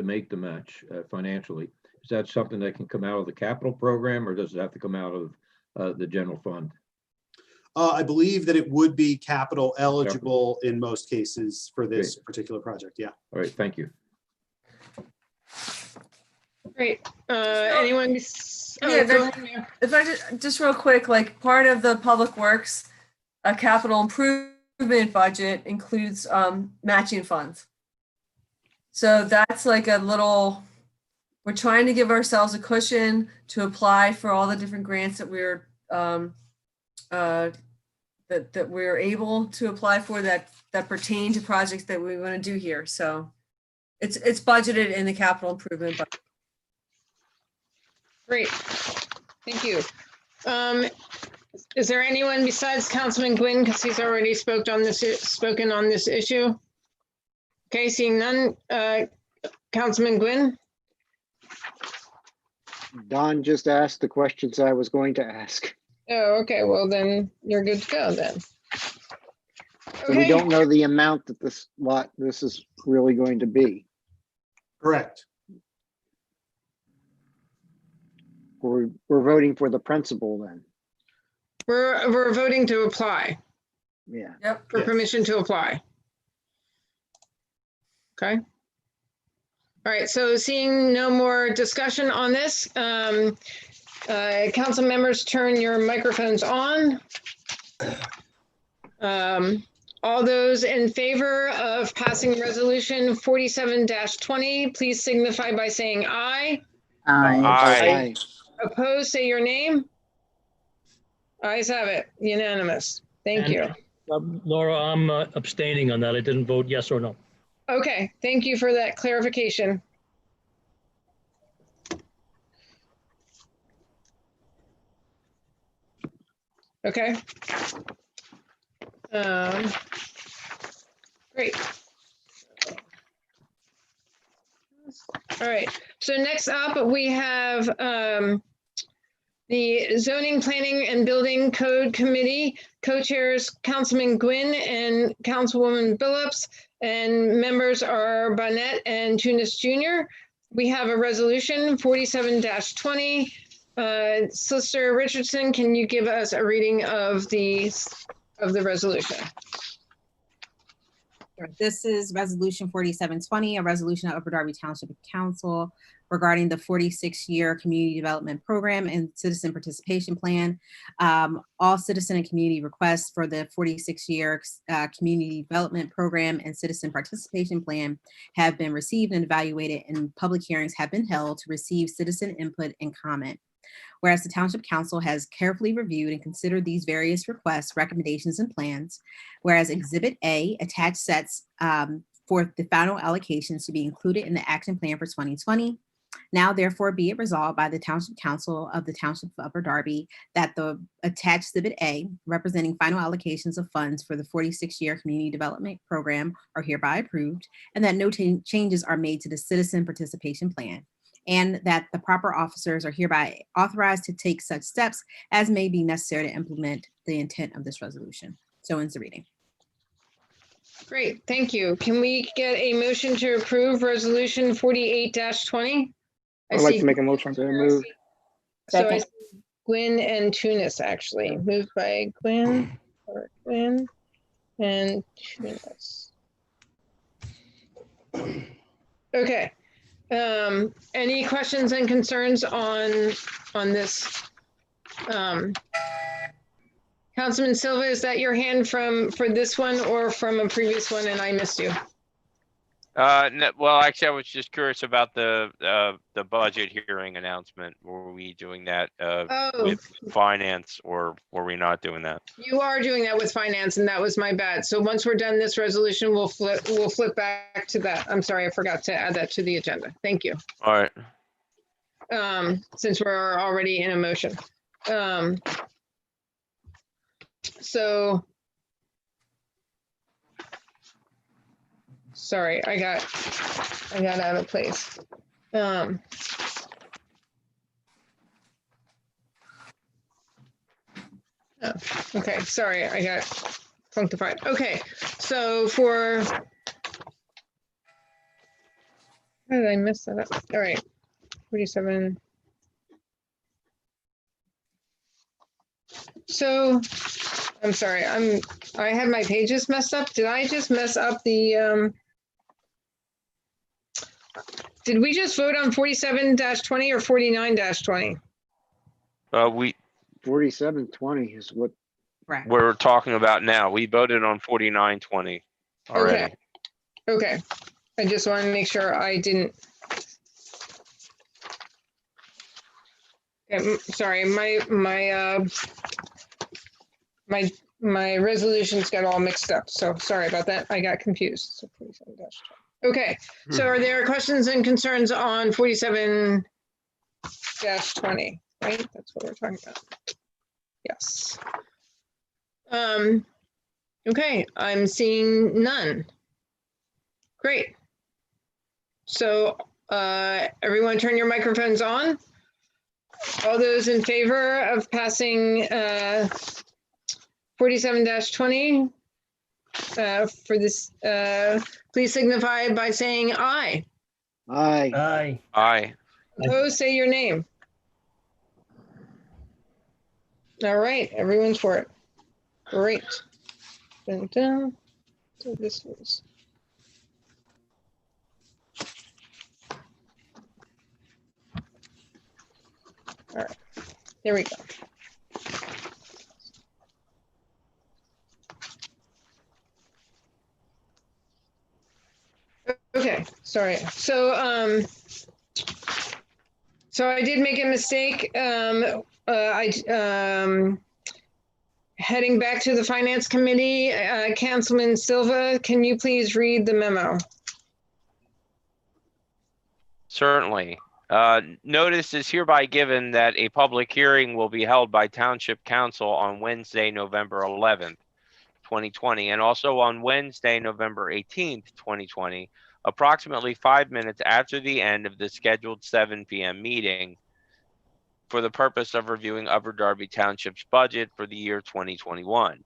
[SPEAKER 10] make the match financially, is that something that can come out of the capital program, or does it have to come out of the general fund?
[SPEAKER 12] I believe that it would be capital eligible in most cases for this particular project. Yeah.
[SPEAKER 10] All right. Thank you.
[SPEAKER 1] Great. Anyone?
[SPEAKER 9] Yeah,
[SPEAKER 1] Go ahead, Mayor.
[SPEAKER 9] If I just real quick, like part of the Public Works capital improvement budget includes matching funds. So that's like a little, we're trying to give ourselves a cushion to apply for all the different grants that we're that we're able to apply for that pertain to projects that we want to do here. So it's budgeted in the capital improvement budget.
[SPEAKER 1] Great. Thank you. Is there anyone besides Councilman Gwynn, because he's already spoken on this issue? Okay, seeing none. Councilman Gwynn?
[SPEAKER 2] Don just asked the questions I was going to ask.
[SPEAKER 1] Oh, okay. Well, then you're good to go then.
[SPEAKER 2] So we don't know the amount that this is really going to be.
[SPEAKER 12] Correct.
[SPEAKER 2] We're voting for the principal then.
[SPEAKER 1] We're voting to apply.
[SPEAKER 2] Yeah.
[SPEAKER 9] Yep.
[SPEAKER 1] For permission to apply. Okay. All right. So seeing no more discussion on this, council members, turn your microphones on. All those in favor of passing resolution 47-20, please signify by saying aye.
[SPEAKER 6] Aye.
[SPEAKER 1] Opposed, say your name. Ayes have it, unanimous. Thank you.
[SPEAKER 14] Laura, I'm abstaining on that. I didn't vote yes or no.
[SPEAKER 1] Okay, thank you for that clarification. Okay. Great. All right, so next up we have the Zoning, Planning and Building Code Committee, co-chairs Councilman Gwynn and Councilwoman Billups, and members are Bonnet and Tunis Jr. We have a resolution 47-20. Solicitor Richardson, can you give us a reading of the resolution?
[SPEAKER 17] This is Resolution 4720, a resolution of Upper Darby Township Council regarding the 46-year Community Development Program and Citizen Participation Plan. All citizen and community requests for the 46-year Community Development Program and Citizen Participation Plan have been received and evaluated, and public hearings have been held to receive citizen input and comment. Whereas the Township Council has carefully reviewed and considered these various requests, recommendations, and plans, whereas Exhibit A attached sets for the final allocations to be included in the action plan for 2020. Now, therefore, be it resolved by the Township Council of the Township of Upper Darby that the attached Exhibit A, representing final allocations of funds for the 46-year Community Development Program, are hereby approved, and that no changes are made to the Citizen Participation Plan, and that the proper officers are hereby authorized to take such steps as may be necessary to implement the intent of this resolution. So ends the reading.
[SPEAKER 1] Great, thank you. Can we get a motion to approve resolution 48-20?
[SPEAKER 16] I'd like to make a motion to move.
[SPEAKER 1] So I see Gwynn and Tunis, actually. Moved by Gwynn and Tunis. Okay. Any questions and concerns on this? Councilman Silva, is that your hand for this one or from a previous one and I missed you?
[SPEAKER 3] No, well, actually, I was just curious about the budget hearing announcement. Were we doing that with finance, or were we not doing that?
[SPEAKER 1] You are doing that with finance, and that was my bad. So once we're done this resolution, we'll flip back to that. I'm sorry, I forgot to add that to the agenda. Thank you.
[SPEAKER 3] All right.
[SPEAKER 1] Since we're already in a motion. So sorry, I got out of place. Oh, okay, sorry, I got punctified. Okay, so for, how did I mess that up? All right, 47. So, I'm sorry, I had my pages messed up. Did I just mess up the, did we just vote on 47-20 or 49-20?
[SPEAKER 3] We
[SPEAKER 2] 4720 is what,
[SPEAKER 17] Correct.
[SPEAKER 3] we're talking about now. We voted on 49-20 already.
[SPEAKER 1] Okay, I just want to make sure I didn't. Sorry, my resolutions got all mixed up, so sorry about that. I got confused. So 47-20. Okay, so are there questions and concerns on 47-20, right? That's what we're talking about. Yes. Okay, I'm seeing none. Great. So everyone turn your microphones on. All those in favor of passing 47-20 for this, please signify by saying aye.
[SPEAKER 2] aye.
[SPEAKER 14] Aye.
[SPEAKER 3] Aye.
[SPEAKER 1] Opposed, say your name. All right, everyone's for it. Great. Dun, dun. So this was. All right, there we go. Okay, sorry. So I did make a mistake. Heading back to the Finance Committee, Councilman Silva, can you please read the memo?
[SPEAKER 3] Certainly. Notice is hereby given that a public hearing will be held by Township Council on Wednesday, November 11th, 2020, and also on Wednesday, November 18th, 2020, approximately 5 minutes after the end of the scheduled 7 p.m. meeting for the purpose of reviewing Upper Darby Township's budget for the year 2021.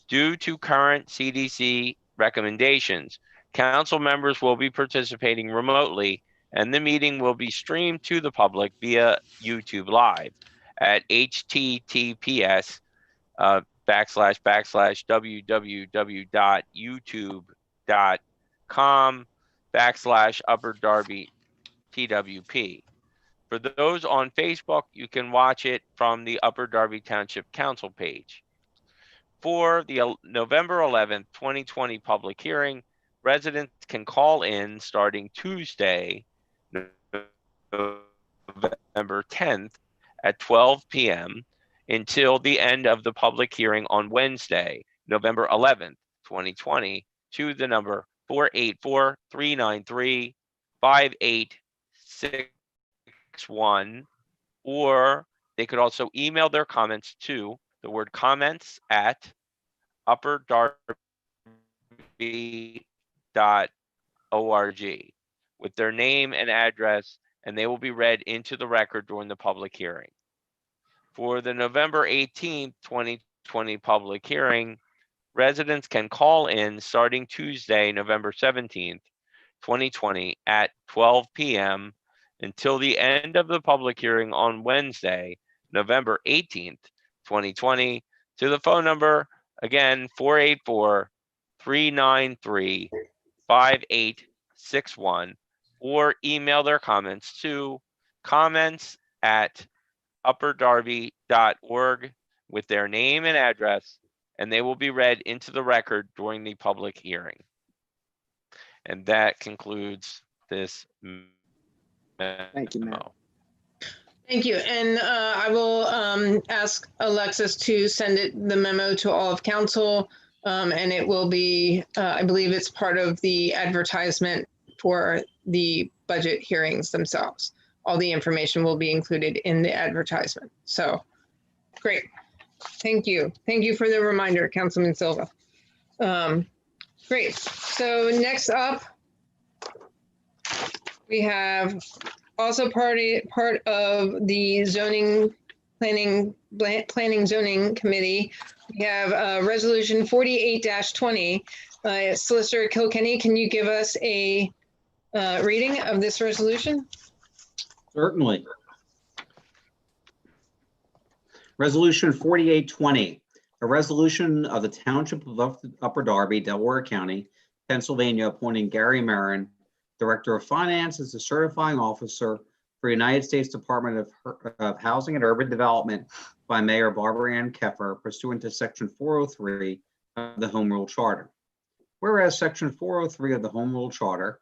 [SPEAKER 3] Due to current CDC recommendations, council members will be participating remotely, and the meeting will be streamed to the public via YouTube Live at https://www.youtube.com/Upper Darby TWP. For those on Facebook, you can watch it from the Upper Darby Township Council page. For the November 11th, 2020 public hearing, residents can call in starting Tuesday, November 10th at 12 p.m. until the end of the public hearing on Wednesday, November 11th, 2020, to the number 484-393-5861, or they could also email their comments to the word comments at upperdarby.org with their name and address, and they will be read into the record during the public hearing. For the November 18th, 2020 public hearing, residents can call in starting Tuesday, November 17th, 2020 at 12 p.m. until the end of the public hearing on Wednesday, November 18th, 2020, to the phone number, again, 484-393-5861, or email their comments to comments@upperdarby.org with their name and address, and they will be read into the record during the public hearing. And that concludes this memo.
[SPEAKER 2] Thank you, Matt.
[SPEAKER 1] Thank you. And I will ask Alexis to send the memo to all of council. And it will be, I believe it's part of the advertisement for the budget hearings themselves. All the information will be included in the advertisement. So great. Thank you. Thank you for the reminder, Councilman Silva. Great. So next up, we have also part of the zoning Planning Zoning Committee. We have Resolution 48-20. Solicitor Kilkenny, can you give us a reading of this resolution?
[SPEAKER 18] Certainly. Resolution 4820, a resolution of the Township of Upper Darby, Delaware County, Pennsylvania, appointing Gary Marin, Director of Finance, as the certifying officer for United States Department of Housing and Urban Development by Mayor Barbara Ann Keffer, pursuant to Section 403 of the Home Rule Charter. Whereas Section 403 of the Home Rule Charter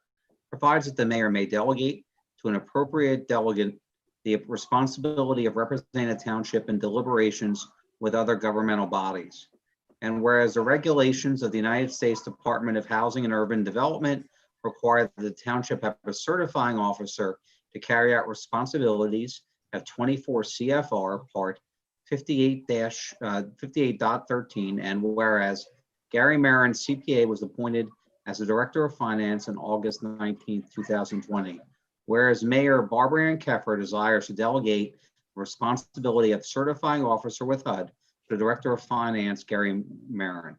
[SPEAKER 18] provides that the mayor may delegate to an appropriate delegate the responsibility of representing the township in deliberations with other governmental bodies. And whereas the regulations of the United States Department of Housing and Urban Development require that the township have a certifying officer to carry out responsibilities of 24 CFR Part 58.13, and whereas Gary Marin, CPA, was appointed as the Director of Finance on August 19, 2020. Whereas Mayor Barbara Ann Keffer desires to delegate the responsibility of certifying officer with HUD to the Director of Finance, Gary Marin.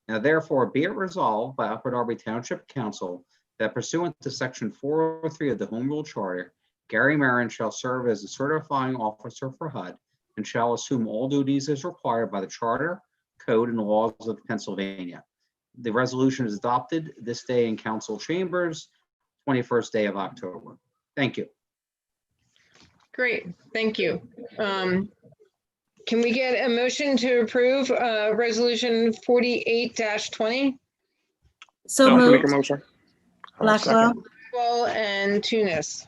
[SPEAKER 18] Now therefore be it resolved by Upper Darby Township Council that pursuant to Section 403 of the Home Rule Charter, Gary Marin shall serve as the certifying officer for HUD and shall assume all duties as required by the Charter, Code, and laws of Pennsylvania. The resolution is adopted this day in council chambers, 21st day of October. Thank you.
[SPEAKER 1] Great, thank you. Can we get a motion to approve Resolution 48-20?
[SPEAKER 11] So
[SPEAKER 16] I'll make
[SPEAKER 11] moved.
[SPEAKER 16] a motion.
[SPEAKER 11] Blackwell.
[SPEAKER 16] Second.
[SPEAKER 1] Blackwell and Tunis.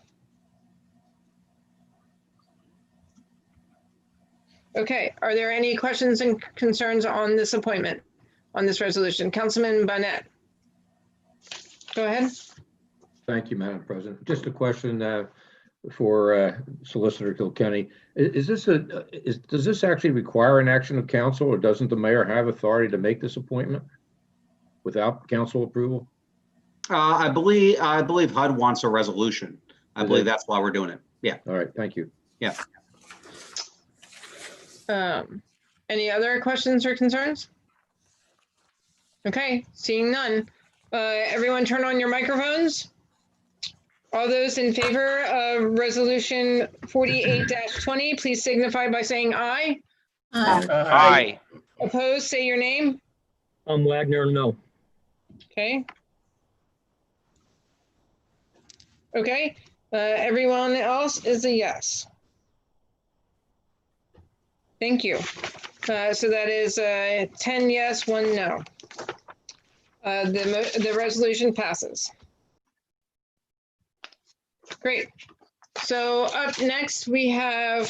[SPEAKER 1] Okay, are there any questions and concerns on this appointment, on this resolution? Councilman Bonnet. Go ahead.
[SPEAKER 10] Thank you, Madam President. Just a question for Solicitor Kilkenny. Does this actually require an action of council, or doesn't the mayor have authority to make this appointment without council approval?
[SPEAKER 18] I believe HUD wants a resolution. I believe that's why we're doing it. Yeah.
[SPEAKER 10] All right, thank you.
[SPEAKER 18] Yeah.
[SPEAKER 1] Any other questions or concerns? Okay, seeing none. Everyone turn on your microphones. All those in favor of Resolution 48-20, please signify by saying aye.
[SPEAKER 3] Aye.
[SPEAKER 1] Opposed, say your name.
[SPEAKER 14] Wagner, no.
[SPEAKER 1] Okay. Okay, everyone else is a yes. Thank you. So that is 10 yes, 1 no. The resolution passes. Great. So up next we have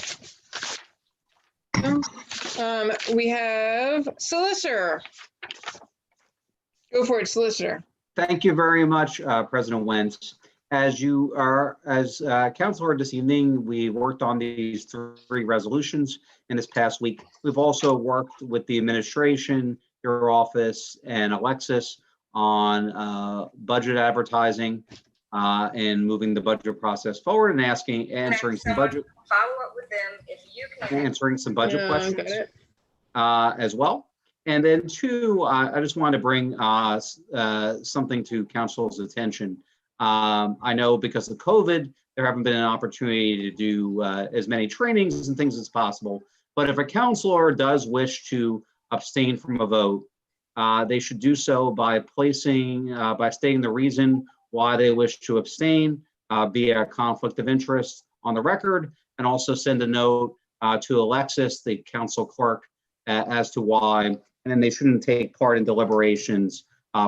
[SPEAKER 1] Solicitor. Go for it, Solicitor.
[SPEAKER 18] Thank you very much, President Wentz. As council heard this evening, we worked on these 3 resolutions in this past week. We've also worked with the administration, your office, and Alexis on budget advertising and moving the budget process forward and answering some budget questions as well. And then 2, I just want to bring something to council's attention. I know because of COVID, there haven't been an opportunity to do as many trainings and things as possible. But if a councilor does wish to abstain from a vote, they should do so by stating the reason why they wish to abstain, be a conflict of interest on the record, and also send a note to Alexis, the council clerk, as to why, and then they shouldn't take part in deliberations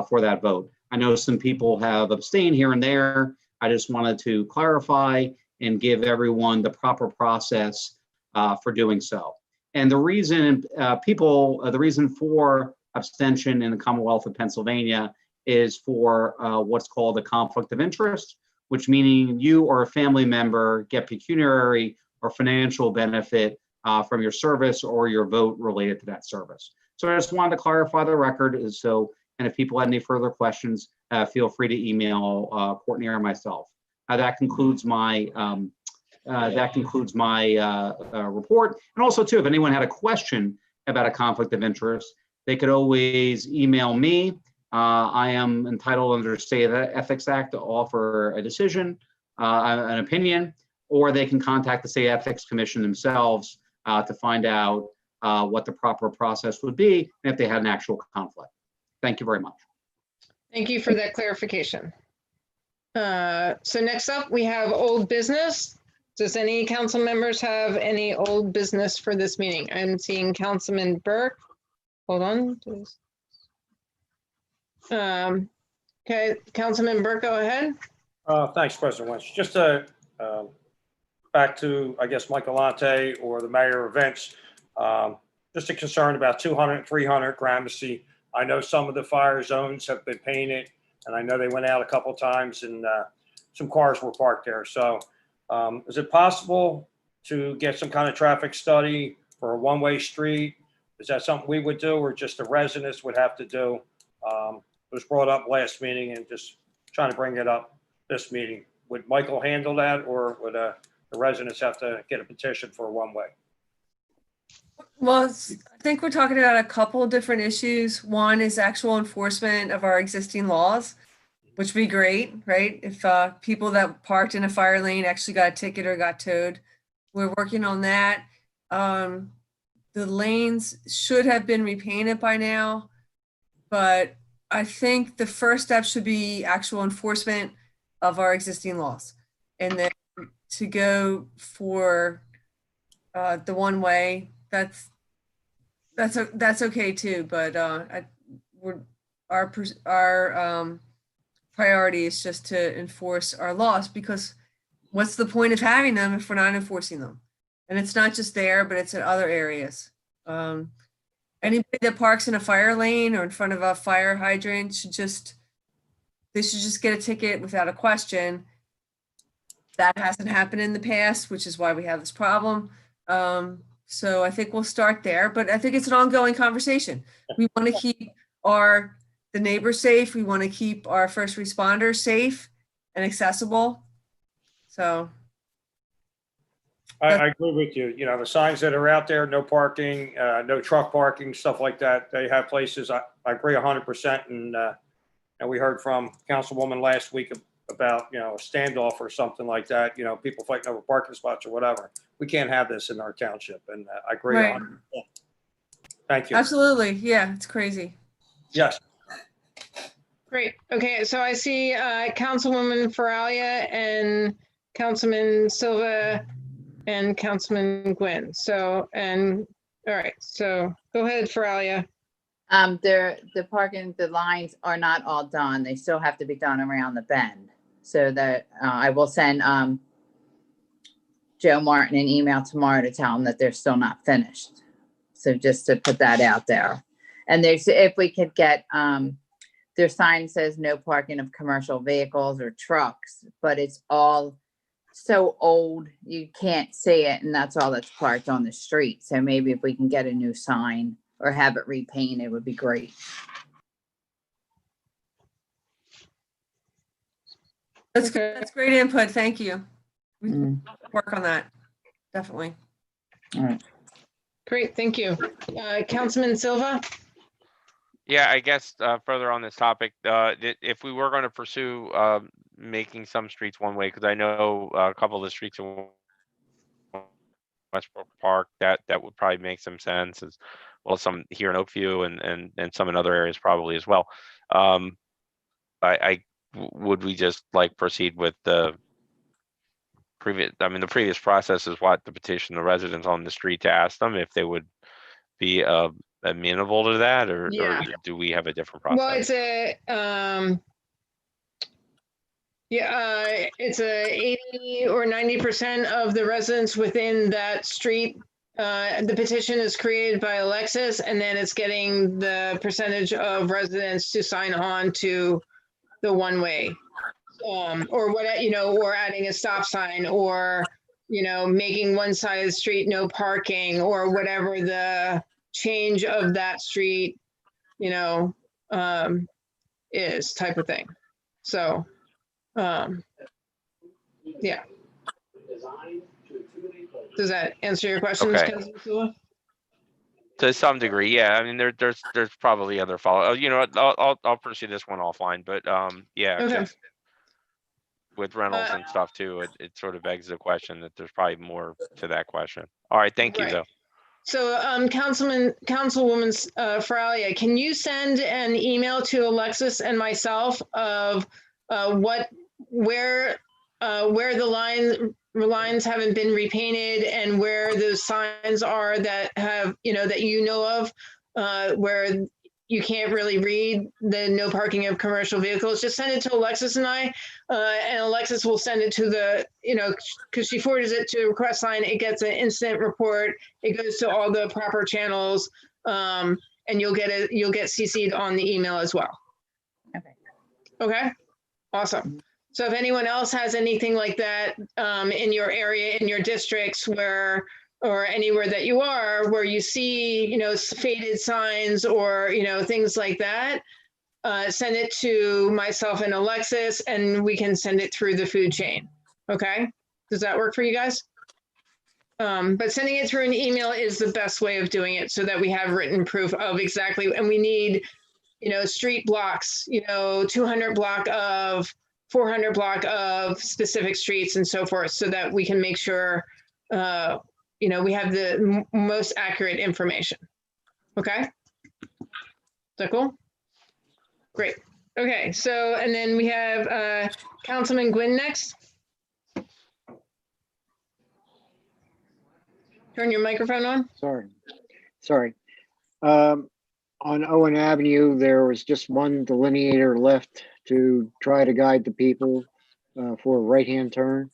[SPEAKER 18] for that vote. I know some people have abstained here and there. I just wanted to clarify and give everyone the proper process for doing so. And the reason the reason for abstention in the Commonwealth of Pennsylvania is for what's called a conflict of interest, which meaning you or a family member get pecuniary or financial benefit from your service or your vote related to that service. So I just wanted to clarify the record. And if people have any further questions, feel free to email Courtney or myself. That concludes my That concludes my report. And also, too, if anyone had a question about a conflict of interest, they could always email me. I am entitled under the State Ethics Act to offer a decision, an opinion, or they can contact the State Ethics Commission themselves to find out what the proper process would be and if they had an actual conflict. Thank you very much.
[SPEAKER 1] Thank you for that clarification. So next up, we have old business. Does any council members have any old business for this meeting? I'm seeing Councilman Burke. Hold on, please. Okay, Councilman Burke, go ahead.
[SPEAKER 5] Thanks, President Wentz. Just back to, I guess, Michael Lante or the mayor of Vince. Just a concern about 200, 300 Gramercy. I know some of the fire zones have been painted, and I know they went out a couple times and some cars were parked there. So is it possible to get some kind of traffic study for a one-way street? Is that something we would do or just the residents would have to do? It was brought up last meeting and just trying to bring it up this meeting. Would Michael handle that, or would the residents have to get a petition for a one-way?
[SPEAKER 9] Well, I think we're talking about a couple of different issues. One is actual enforcement of our existing laws, which would be great, right? If people that parked in a fire lane actually got a ticket or got towed, we're working on that. The lanes should have been repainted by now, but I think the first step should be actual enforcement of our existing laws, and then to go for the one way. That's okay too, but our priority is just to enforce our laws, because what's the point of having them if we're not enforcing them? And it's not just there, but it's in other areas. Anybody that parks in a fire lane or in front of a fire hydrant should just get a ticket without a question. That hasn't happened in the past, which is why we have this problem. So I think we'll start there, but I think it's an ongoing conversation. We want to keep the neighbors safe. We want to keep our first responders safe and accessible. So.
[SPEAKER 5] I agree with you. You know, the signs that are out there, no parking, no truck parking, stuff like that. They have places. I agree 100%. And we heard from Councilwoman last week about, you know, a standoff or something like that, you know, people fighting over parking spots or whatever. We can't have this in our township, and I agree 100%. Thank you.
[SPEAKER 9] Absolutely. Yeah, it's crazy.
[SPEAKER 5] Yes.
[SPEAKER 1] Great. Okay, so I see Councilwoman Faralia and Councilman Silva and Councilman Gwynn. So, all right, so go ahead, Faralia.
[SPEAKER 6] The parking, the lines are not all done. They still have to be done around the bend. So that I will send Joe Martin an email tomorrow to tell him that they're still not finished. So just to put that out there. And if we could get, their sign says no parking of commercial vehicles or trucks, but it's all so old, you can't see it. And that's all that's parked on the street. So maybe if we can get a new sign or have it repainted, it would be great.
[SPEAKER 9] That's good. That's great input. Thank you. We can work on that. Definitely.
[SPEAKER 6] All right.
[SPEAKER 1] Great, thank you. Councilman Silva?
[SPEAKER 3] Yeah, I guess further on this topic, if we were going to pursue making some streets one way, because I know a couple of the streets in Westbrook Park, that would probably make some sense, as well as some here in Oakview and some in other areas probably as well. Would we just like proceed with the previous? I mean, the previous process is what, to petition the residents on the street to ask them if they would be amenable to that, or do we have a different process?
[SPEAKER 1] Well, it's it's a 80 or 90% of the residents within that street. The petition is created by Alexis, and then it's getting the percentage of residents to sign on to the one way, or what, you know, or adding a stop sign, or, you know, making one side of the street no parking, or whatever the change of that street, you know, is, type of thing. So, yeah. Does that answer your questions,
[SPEAKER 3] Okay.
[SPEAKER 1] Councilman Sula?
[SPEAKER 3] To some degree, yeah. I mean, there's probably other follow. You know what? I'll pursue this one offline, but yeah,
[SPEAKER 1] Okay.
[SPEAKER 3] 'cause with rentals and stuff too, it sort of begs the question that there's probably more to that question. All right, thank you
[SPEAKER 1] Right.
[SPEAKER 3] though.
[SPEAKER 1] So, Councilwoman Faralia, can you send an email to Alexis and myself of where the lines haven't been repainted and where those signs are that have, that of, where you can't really read the no parking of commercial vehicles? Just send it to Alexis and I, and Alexis will send it to the, because she forwards it to request line, it gets an instant report. It goes to all the proper channels, and you'll get CC'd on the email as well.
[SPEAKER 6] Okay.
[SPEAKER 1] Okay, awesome. So if anyone else has anything like that in your area, in your districts or anywhere that you are, where you see, faded signs or, things like that, send it to myself and Alexis, and we can send it through the food chain. Okay, does that work for you guys? But sending it through an email is the best way of doing it so that we have written proof of exactly, and we need, street blocks, 200 block of, 400 block of specific streets and so forth, so that we can make sure, we have the most accurate information. Okay. Is that cool? Great. Okay. So, and then we have Councilman Gwynn next. Turn your microphone on.
[SPEAKER 2] Sorry. On Owen Avenue, there was just one delineator left to try to guide the people for a right-hand turn.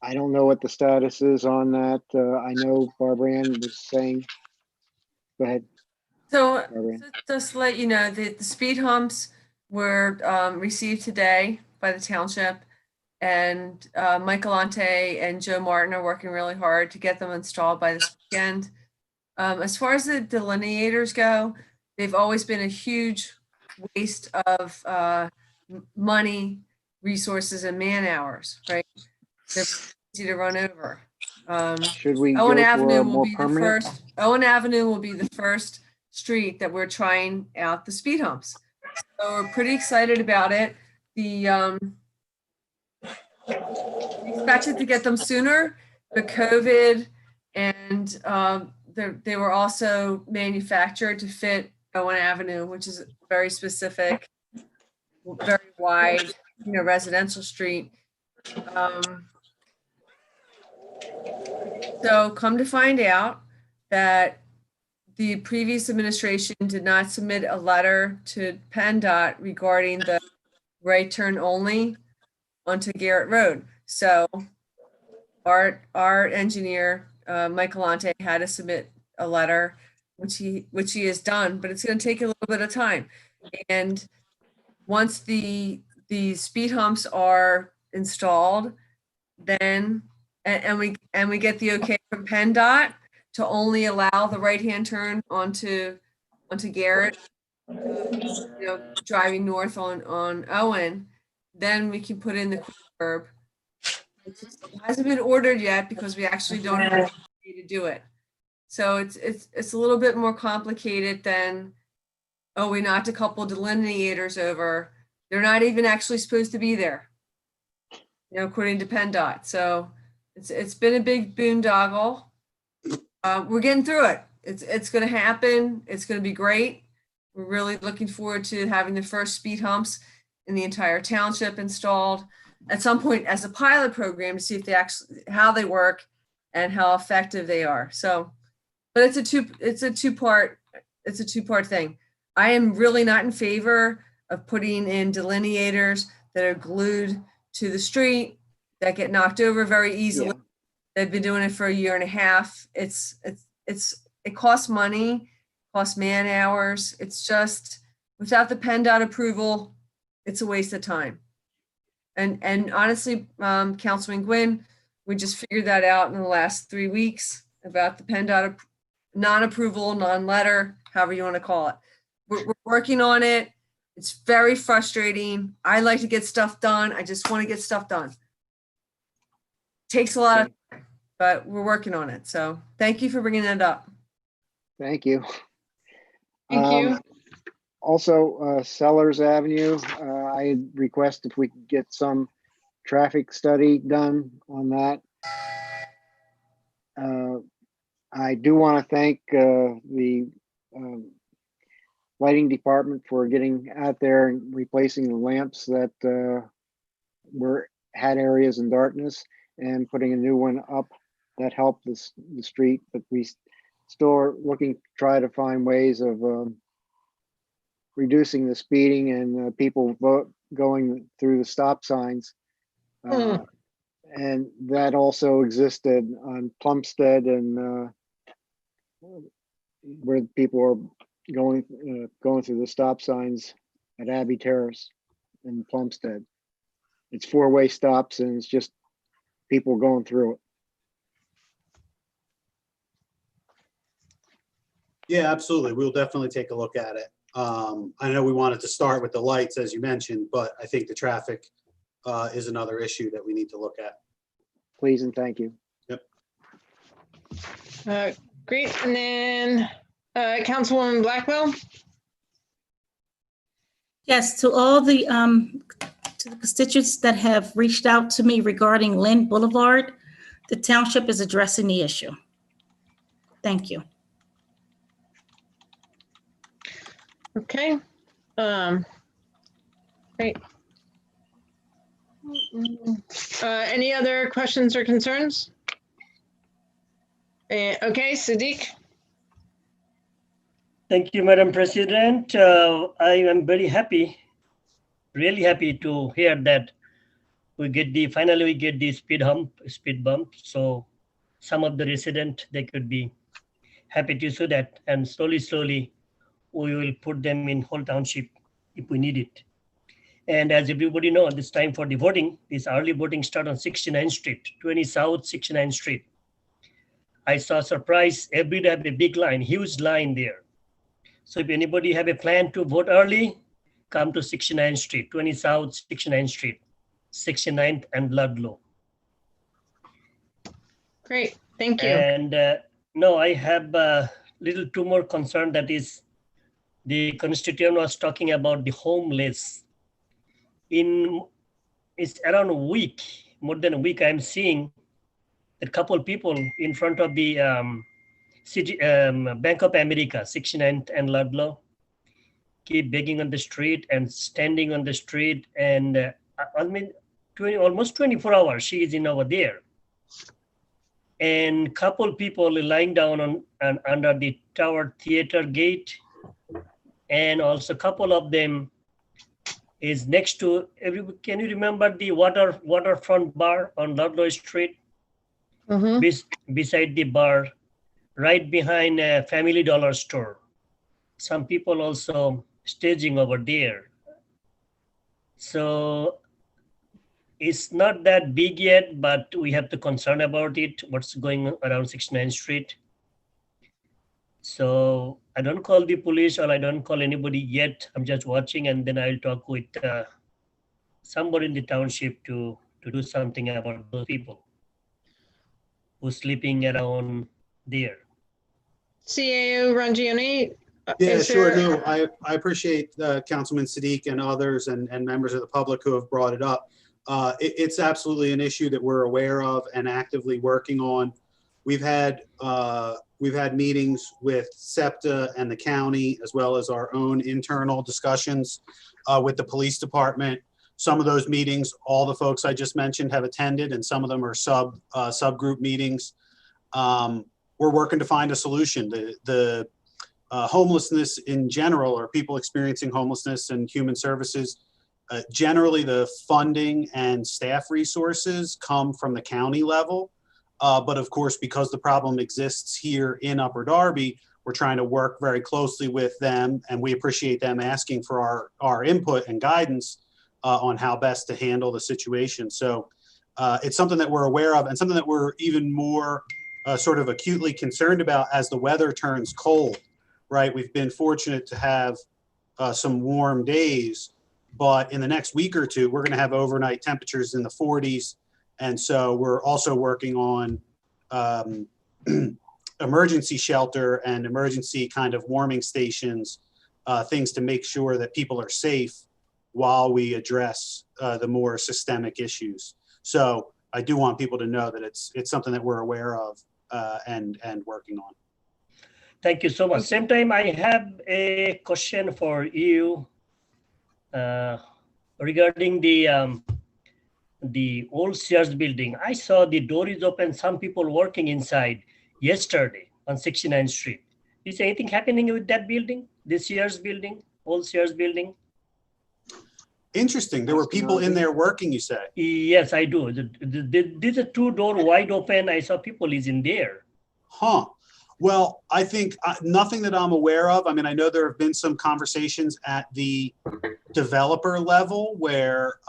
[SPEAKER 2] I don't know what the status is on that. I know Barbara Ann was saying, go ahead.
[SPEAKER 9] So just to let you know, the speed humps were received today by the township, and Michael Ante and Joe Martin are working really hard to get them installed by this weekend. As far as the delineators go, they've always been a huge waste of money, resources, and man hours, right? They're easy to run over.
[SPEAKER 2] Should we
[SPEAKER 9] Owen
[SPEAKER 2] go
[SPEAKER 9] Avenue
[SPEAKER 2] for a
[SPEAKER 9] will
[SPEAKER 2] more
[SPEAKER 9] be
[SPEAKER 2] permanent?
[SPEAKER 9] the first. Owen Avenue will be the first street that we're trying out the speed humps. So we're pretty excited about it. We expected to get them sooner, but COVID and they were also manufactured to fit Owen Avenue, which is a very specific, very wide, residential street. So come to find out that the previous administration did not submit a letter to PennDOT regarding the right turn only onto Garrett Road. So our engineer, Michael Ante, had to submit a letter, which he has done, but it's going to take a little bit of time. And once the speed humps are installed, then and we get the okay from PennDOT to only allow the right-hand turn onto Garrett, driving north on Owen, then we can put in the curb. It hasn't been ordered yet because we actually don't have the money to do it. So it's a little bit more complicated than, oh, we knocked a couple delineators over. They're not even actually supposed to be there, according to PennDOT. So it's been a big boondoggle. We're getting through it. It's going to happen. It's going to be great. We're really looking forward to having the first speed humps in the entire township installed at some point as a pilot program to see if they actually, how they work and how effective they are. So, but it's a two-part thing. I am really not in favor of putting in delineators that are glued to the street that get knocked over very easily. Yeah. They've been doing it for a year and a half. It costs money, costs man hours. It's just, without the PennDOT approval, it's a waste of time. And honestly, Councilman Gwynn, we just figured that out in the last 3 weeks about the PennDOT non-approval, non-letter, however you want to call it. We're working on it. It's very frustrating. I like to get stuff done. I just want to get stuff done. takes a lot, but we're working on it. So thank you for bringing that up.
[SPEAKER 2] Thank you.
[SPEAKER 1] Thank you.
[SPEAKER 2] Also, Sellers Avenue, I request if we could get some traffic study done on that. I do want to thank the lighting department for getting out there and replacing the lamps that had areas in darkness and putting a new one up that helped the street. But we still are looking to try to find ways of reducing the speeding and people going through the stop signs. And that also existed on Plumstead and where people are going through the stop signs at Abbey Terrace and Plumstead. It's four-way stops and it's just people going through it.
[SPEAKER 12] Yeah, absolutely. We'll definitely take a look at it. I know we wanted to start with the lights, as you mentioned, but I think the traffic is another issue that we need to look at.
[SPEAKER 2] Please and thank you.
[SPEAKER 12] Yep.
[SPEAKER 1] Great. And then Councilwoman Blackwell.
[SPEAKER 11] Yes, to all the constituents that have reached out to me regarding Lynn Boulevard, the township is addressing the issue. Thank you.
[SPEAKER 1] Okay. Great. Any other questions or concerns? Okay, Sadiq.
[SPEAKER 14] Thank you, Madam President. I am very happy, really happy to hear that finally we get the speed bump. So some of the residents, they could be happy to see that, and slowly we will put them in whole township if we need it. And as everybody knows, this time for the voting, this early voting start on 69th Street, 20 South 69th Street. I saw surprise, every day have a big line, huge line there. So if anybody have a plan to vote early, come to 69th Street, 20 South 69th Street, 69th and Ludlow.
[SPEAKER 1] Great, thank you.
[SPEAKER 14] And no, I have a little two more concern, that is the constituent was talking about the homeless. It's around a week, more than a week, I'm seeing a couple people in front of the Bank of America, 69th and Ludlow, keep begging on the street and standing on the street, and I mean, almost 24 hours she is in over there. And couple people lying down under the Tower Theater gate, and also a couple of them is next to can you remember the waterfront bar on Ludlow Street? Beside the bar, right behind a Family Dollar store. Some people also staging over there. So it's not that big yet, but we have to concern about it, what's going around 69th Street. So I don't call the police or I don't call anybody yet. I'm just watching, and then I'll talk with somebody in the township to do something about those people who's sleeping around there.
[SPEAKER 1] CAO Rangione.
[SPEAKER 12] Yeah, sure. No, I appreciate Councilman Sadiq and others and members of the public who have brought it up. It's absolutely an issue that we're aware of and actively working on. We've had meetings with SEPTA and the county, as well as our own internal discussions with the police department. Some of those meetings, all the folks I just mentioned have attended, and some of them are subgroup meetings. We're working to find a solution. The homelessness in general, or people experiencing homelessness and human services, generally the funding and staff resources come from the county level. But of course, because the problem exists here in Upper Darby, we're trying to work very closely with them, and we appreciate them asking for our input and guidance on how best to handle the situation. So it's something that we're aware of, and something that we're even more sort of acutely concerned about as the weather turns cold, right? We've been fortunate to have some warm days, but in the next week or two, we're going to have overnight temperatures in the 40s And so we're also working on emergency shelter and emergency kind of warming stations, things to make sure that people are safe while we address the more systemic issues. So I do want people to know that it's something that we're aware of and working on.
[SPEAKER 14] Thank you so much. Same time, I have a question for you regarding the old Sears building. I saw the door is open, some people working inside yesterday on 69th Street. Is anything happening with that building, this Sears building, old Sears building?
[SPEAKER 12] Interesting. There were people in there working, you say?
[SPEAKER 14] Yes, I do. There's a two-door wide open. I saw people is in there.
[SPEAKER 12] Huh. Well, I think nothing that I'm aware of. I mean, I know there have been some conversations at the developer level where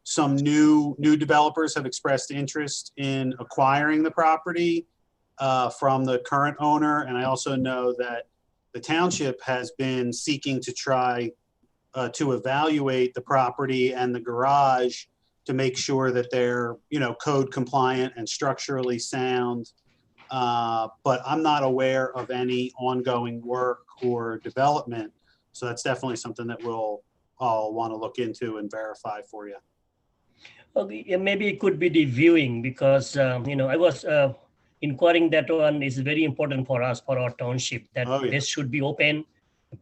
[SPEAKER 12] some new developers have expressed interest in acquiring the property from the current owner. And I also know that the township has been seeking to try to evaluate the property and the garage to make sure that they're, code compliant and structurally sound. But I'm not aware of any ongoing work or development. So that's definitely something that I'll want to look into and verify for you.
[SPEAKER 14] Okay, maybe it could be the viewing because, I was inquiring that one is very important for us, for our township, that this should be open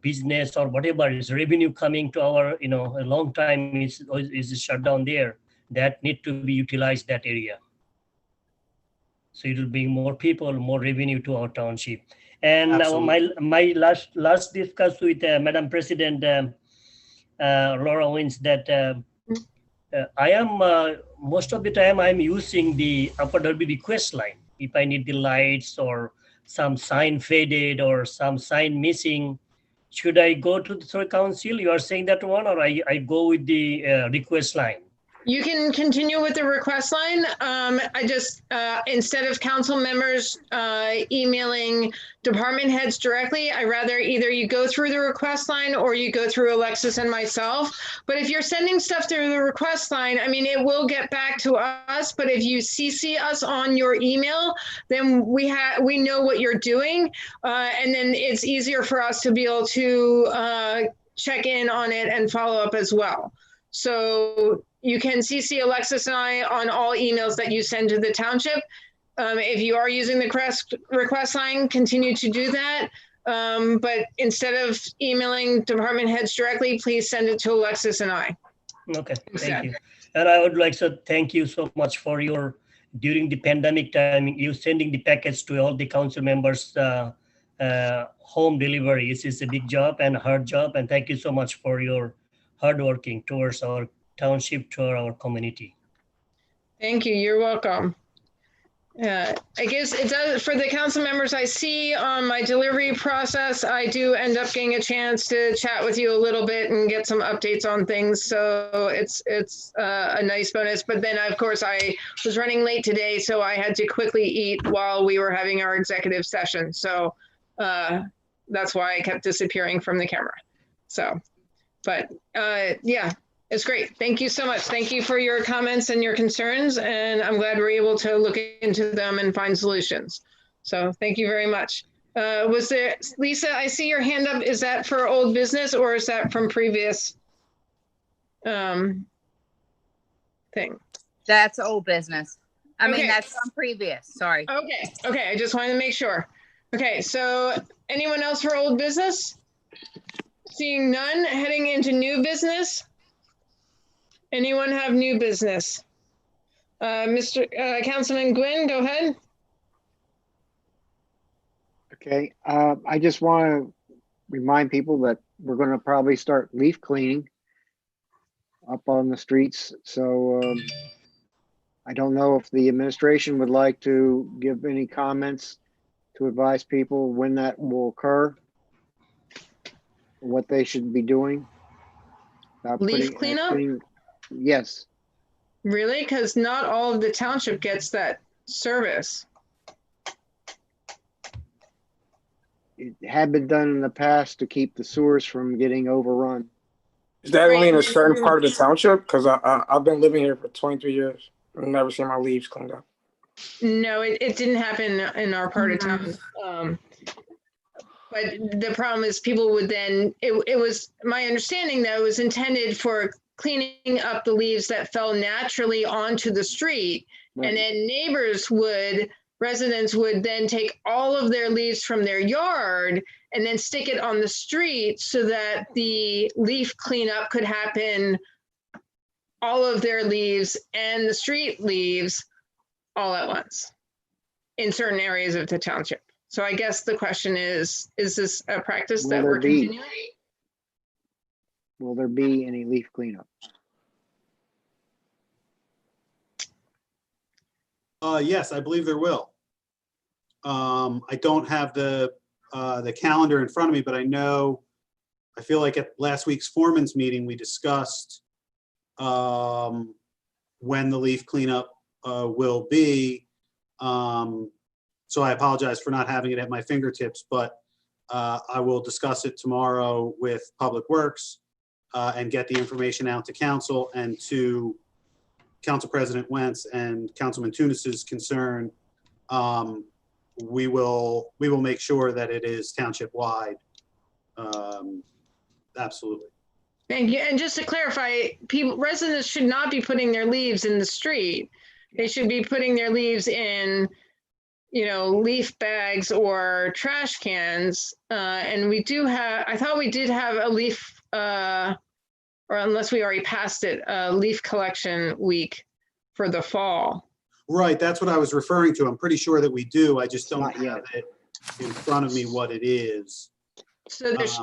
[SPEAKER 14] business or whatever is revenue coming to our, a long time is shut down there, that need to be utilized that area. So it will bring more people, more revenue to our township. And my last discuss with Madam President Laura Wins that I am most of the time I'm using the Upper Darby request line. If I need the lights or some sign faded or some sign missing, should I go to the council? You are saying that one, or I go with the request line?
[SPEAKER 1] You can continue with the request line. I just, instead of council members emailing department heads directly, I rather either you go through the request line or you go through Alexis and myself. But if you're sending stuff through the request line, I mean, it will get back to us. But if you CC us on your email, then we know what you're doing. And then it's easier for us to be able to check in on it and follow up as well. So you can CC Alexis and I on all emails that you send to the township. If you are using the request line, continue to do that. But instead of emailing department heads directly, please send it to Alexis and I.
[SPEAKER 14] Okay, thank you. And I would like to thank you so much for during the pandemic time, you sending the packets to all the council members, home delivery. It's a big job and hard job. And thank you so much for your hard working towards our township, to our community.
[SPEAKER 1] Thank you. You're welcome. I guess it does for the council members I see on my delivery process. I do end up getting a chance to chat with you a little bit and get some updates on things. So it's a nice bonus. But then, of course, I was running late today, so I had to quickly eat while we were having our executive session. So that's why I kept disappearing from the camera. So, but yeah. It's great. Thank you so much. Thank you for your comments and your concerns. And I'm glad we're able to look into them and find solutions. So thank you very much. Was there, Lisa, I see your hand up. Is that for old business or is that from previous thing?
[SPEAKER 6] That's old business. I mean, that's from previous, sorry.
[SPEAKER 1] Okay. Okay. I just wanted to make sure. Okay. So anyone else for old business? Seeing none, heading into new business. Anyone have new business? Councilman Gwynn, go ahead.
[SPEAKER 2] Okay, I just want to remind people that we're going to probably start leaf cleaning up on the streets. So I don't know if the administration would like to give any comments to advise people when that will occur, what they should be doing.
[SPEAKER 1] Leaf cleanup?
[SPEAKER 2] Yes.
[SPEAKER 1] Really? Because not all of the township gets that service.
[SPEAKER 2] It had been done in the past to keep the sewers from getting overrun.
[SPEAKER 16] Is that only in a certain part of the township? Because I've been living here for 23 years. I've never seen my leaves cleaned up.
[SPEAKER 1] No, it didn't happen in our part of town. But the problem is people would then, it was, my understanding that it was intended for cleaning up the leaves that fell naturally onto the street.
[SPEAKER 2] Right.
[SPEAKER 1] And then residents would then take all of their leaves from their yard and then stick it on the street so that the leaf cleanup could happen, all of their leaves and the street leaves all at once in certain areas of the township. So I guess the question is this a practice that we're continuing?
[SPEAKER 2] Will there be any leaf cleanup?
[SPEAKER 12] Yes, I believe there will. I don't have the calendar in front of me, but I feel like at last week's foreman's meeting, we discussed when the leaf cleanup will be. So I apologize for not having it at my fingertips, but I will discuss it tomorrow with Public Works and get the information out to council and to Council President Wentz and Councilman Tunis's concern. We will make sure that it is township wide. Absolutely.
[SPEAKER 1] Thank you. And just to clarify, residents should not be putting their leaves in the street. They should be putting their leaves in, leaf bags or trash cans. And we do have, I thought we did have a leaf, or unless we already passed it, a leaf collection week for the fall.
[SPEAKER 12] Right, that's what I was referring to. I'm pretty sure that we do. I just don't have it in front of me what it is.
[SPEAKER 1] So there's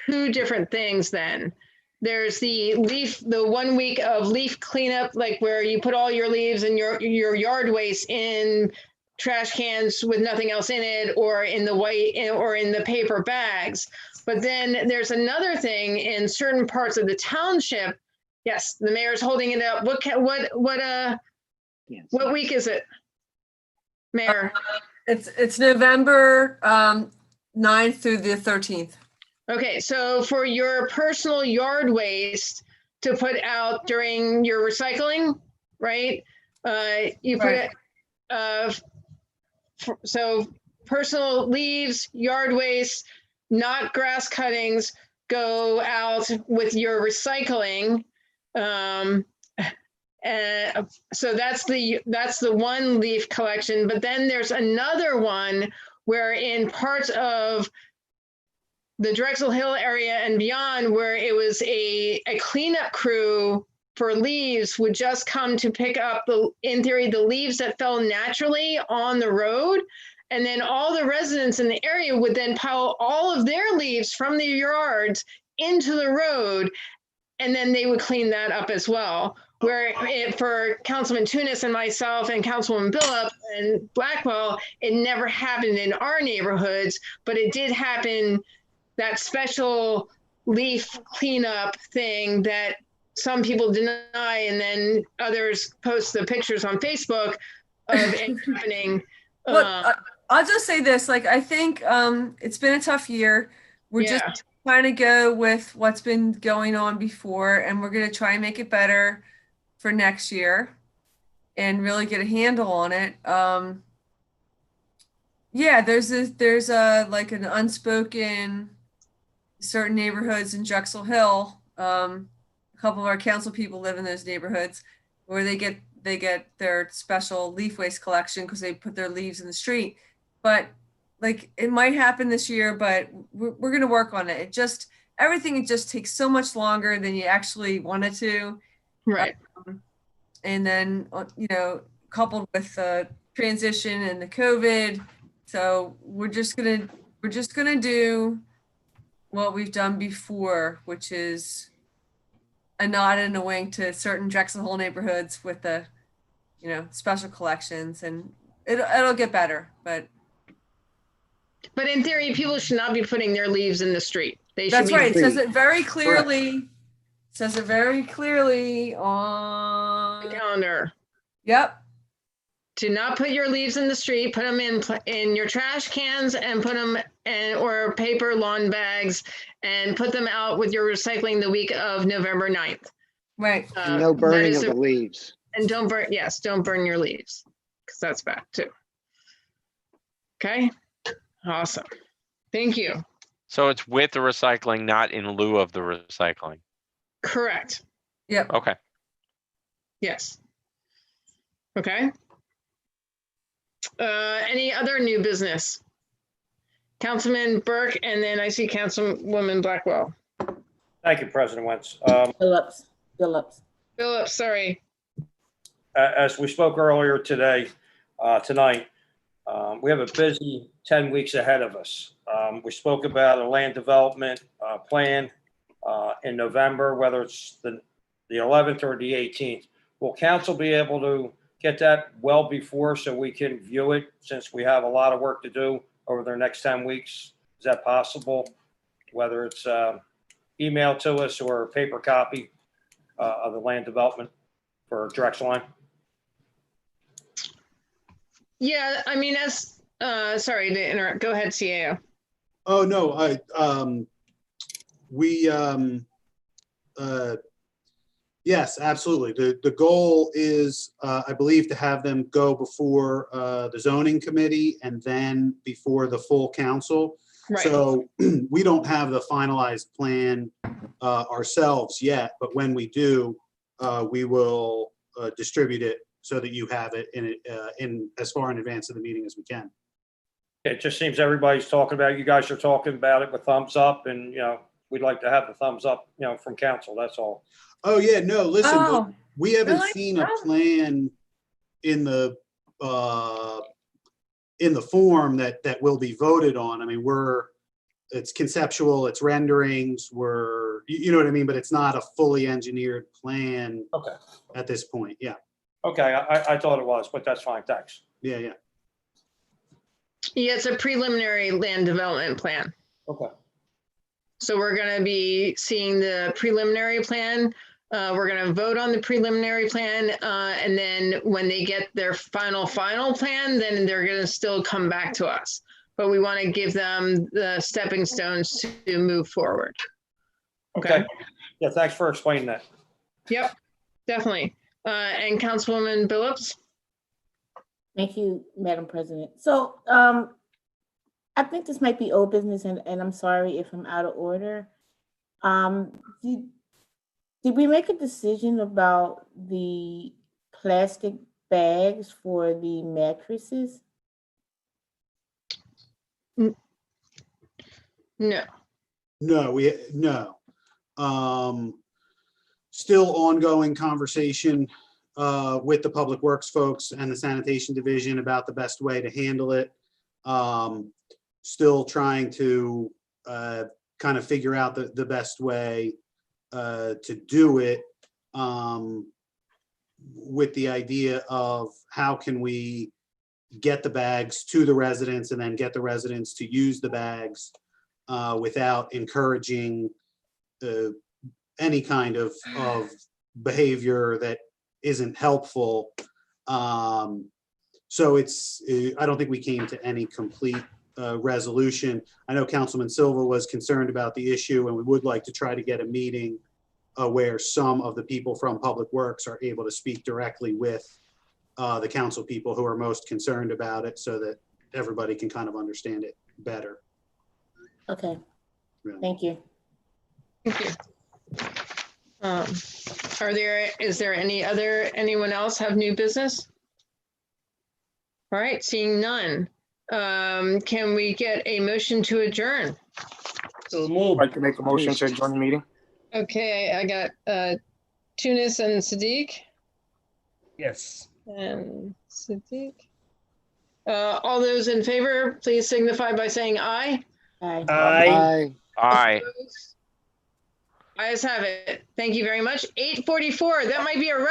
[SPEAKER 1] two different things then. There's the 1 week of leaf cleanup, like where you put all your leaves and your yard waste in trash cans with nothing else in it, or in the white or in the paper bags. But then there's another thing in certain parts of the township. Yes, the mayor's holding it up. What week is it, Mayor?
[SPEAKER 9] It's November 9th through the 13th.
[SPEAKER 1] Okay, so for your personal yard waste to put out during your recycling, right? You put it, so personal leaves, yard waste, not grass cuttings, go out with your recycling. So that's the one leaf collection, but then there's another one where in parts of the Drexel Hill area and beyond, where it was a cleanup crew for leaves would just come to pick up in theory, the leaves that fell naturally on the road. And then all the residents in the area would then pile all of their leaves from their yards into the road. And then they would clean that up as well. Where for Councilman Tunis and myself and Councilwoman Billup and Blackwell, it never happened in our neighborhoods, but it did happen, that special leaf cleanup thing that some people deny, and then others post the pictures on Facebook of it happening.
[SPEAKER 9] Look, I'll just say this, I think it's been a tough year. We're just trying to go with what's been going on before, and we're going to try and make it better for next year and really get a handle on it. There's an unspoken certain neighborhoods in Drexel Hill. A couple of our council people live in those neighborhoods where they get their special leaf waste collection because they put their leaves in the street. But it might happen this year, but we're going to work on it. Everything just takes so much longer than you actually want it to.
[SPEAKER 1] Right.
[SPEAKER 9] And then, coupled with the transition and the COVID. So we're just going to do what we've done before, which is a nod and a wink to certain Drexel Hill neighborhoods with the, special collections, and it'll get better, but
[SPEAKER 1] in theory, people should not be putting their leaves in the street.
[SPEAKER 9] That's right. It says it very clearly. Says it very clearly on
[SPEAKER 1] the calendar.
[SPEAKER 9] Yep.
[SPEAKER 1] Do not put your leaves in the street. Put them in your trash cans and put them or paper lawn bags and put them out with your recycling the week of November 9th.
[SPEAKER 9] Right.
[SPEAKER 2] No burning of the leaves.
[SPEAKER 1] And don't burn, yes, don't burn your leaves, because that's bad too. Okay, awesome. Thank you.
[SPEAKER 3] So it's with the recycling, not in lieu of the recycling.
[SPEAKER 1] Correct.
[SPEAKER 9] Yep.
[SPEAKER 3] Okay.
[SPEAKER 1] Yes. Okay. Any other new business? Councilman Burke, and then I see Councilwoman Blackwell.
[SPEAKER 5] Thank you, President Wentz.
[SPEAKER 4] Phillips.
[SPEAKER 1] Phillips, sorry.
[SPEAKER 5] As we spoke earlier tonight, we have a busy 10 weeks ahead of us. We spoke about a land development plan in November, whether it's the 11th or the 18th. Will council be able to get that well before so we can view it, since we have a lot of work to do over the next 10 weeks? Is that possible? Whether it's email to us or a paper copy of the land development for Drexel.
[SPEAKER 1] Yeah, I mean, as sorry to interrupt. Go ahead, CAO.
[SPEAKER 12] Oh, no, yes, absolutely. The goal is, I believe, to have them go before the zoning committee and then before the full council.
[SPEAKER 1] Right.
[SPEAKER 12] So we don't have the finalized plan ourselves yet, but when we do, we will distribute it so that you have it in as far in advance of the meeting as we can.
[SPEAKER 5] It just seems everybody's talking about it. You guys are talking about it with thumbs up, and we'd like to have the thumbs up, from council. That's all.
[SPEAKER 12] Oh yeah, no, listen,
[SPEAKER 9] Oh,
[SPEAKER 12] we haven't
[SPEAKER 9] really?
[SPEAKER 12] seen a plan in the form that will be voted on. I mean, it's conceptual, it's renderings, you know what I mean, but it's not a fully engineered plan.
[SPEAKER 5] Okay.
[SPEAKER 12] At this point, yeah.
[SPEAKER 5] Okay, I thought it was, but that's fine. Thanks.
[SPEAKER 12] Yeah, yeah.
[SPEAKER 1] Yeah, it's a preliminary land development plan.
[SPEAKER 5] Okay.
[SPEAKER 1] So we're going to be seeing the preliminary plan. We're going to vote on the preliminary plan. And then when they get their final plan, then they're going to still come back to us. But we want to give them the stepping stones to move forward.
[SPEAKER 5] Okay. Yeah, thanks for explaining that.
[SPEAKER 1] Yep, definitely. And Councilwoman Phillips?
[SPEAKER 4] Thank you, Madam President. So I think this might be old business, and I'm sorry if I'm out of order. Did we make a decision about the plastic bags for the mattresses?
[SPEAKER 1] No.
[SPEAKER 12] No. Still ongoing conversation with the Public Works folks and the Sanitation Division about the best way to handle it. Still trying to kind of figure out the best way to do it, with the idea of how can we get the bags to the residents and then get the residents to use the bags without encouraging any kind of behavior that isn't helpful. So I don't think we came to any complete resolution. I know Councilman Silva was concerned about the issue, and we would like to try to get a meeting where some of the people from Public Works are able to speak directly with the council people who are most concerned about it, so that everybody can kind of understand it better.
[SPEAKER 4] Okay.
[SPEAKER 12] Yeah.
[SPEAKER 4] Thank you.
[SPEAKER 1] Thank you. Is there anyone else have new business? All right, seeing none. Can we get a motion to adjourn?
[SPEAKER 14] So move.
[SPEAKER 16] I'd like to make a motion to adjourn the meeting.
[SPEAKER 1] Okay, I got Tunis and Sadiq.
[SPEAKER 14] Yes.
[SPEAKER 1] And Sadiq. All those in favor, please signify by saying aye.
[SPEAKER 4] Aye.
[SPEAKER 14] Aye.
[SPEAKER 3] Aye.
[SPEAKER 1] Ayes have it. Thank you very much. 8:44, that might be a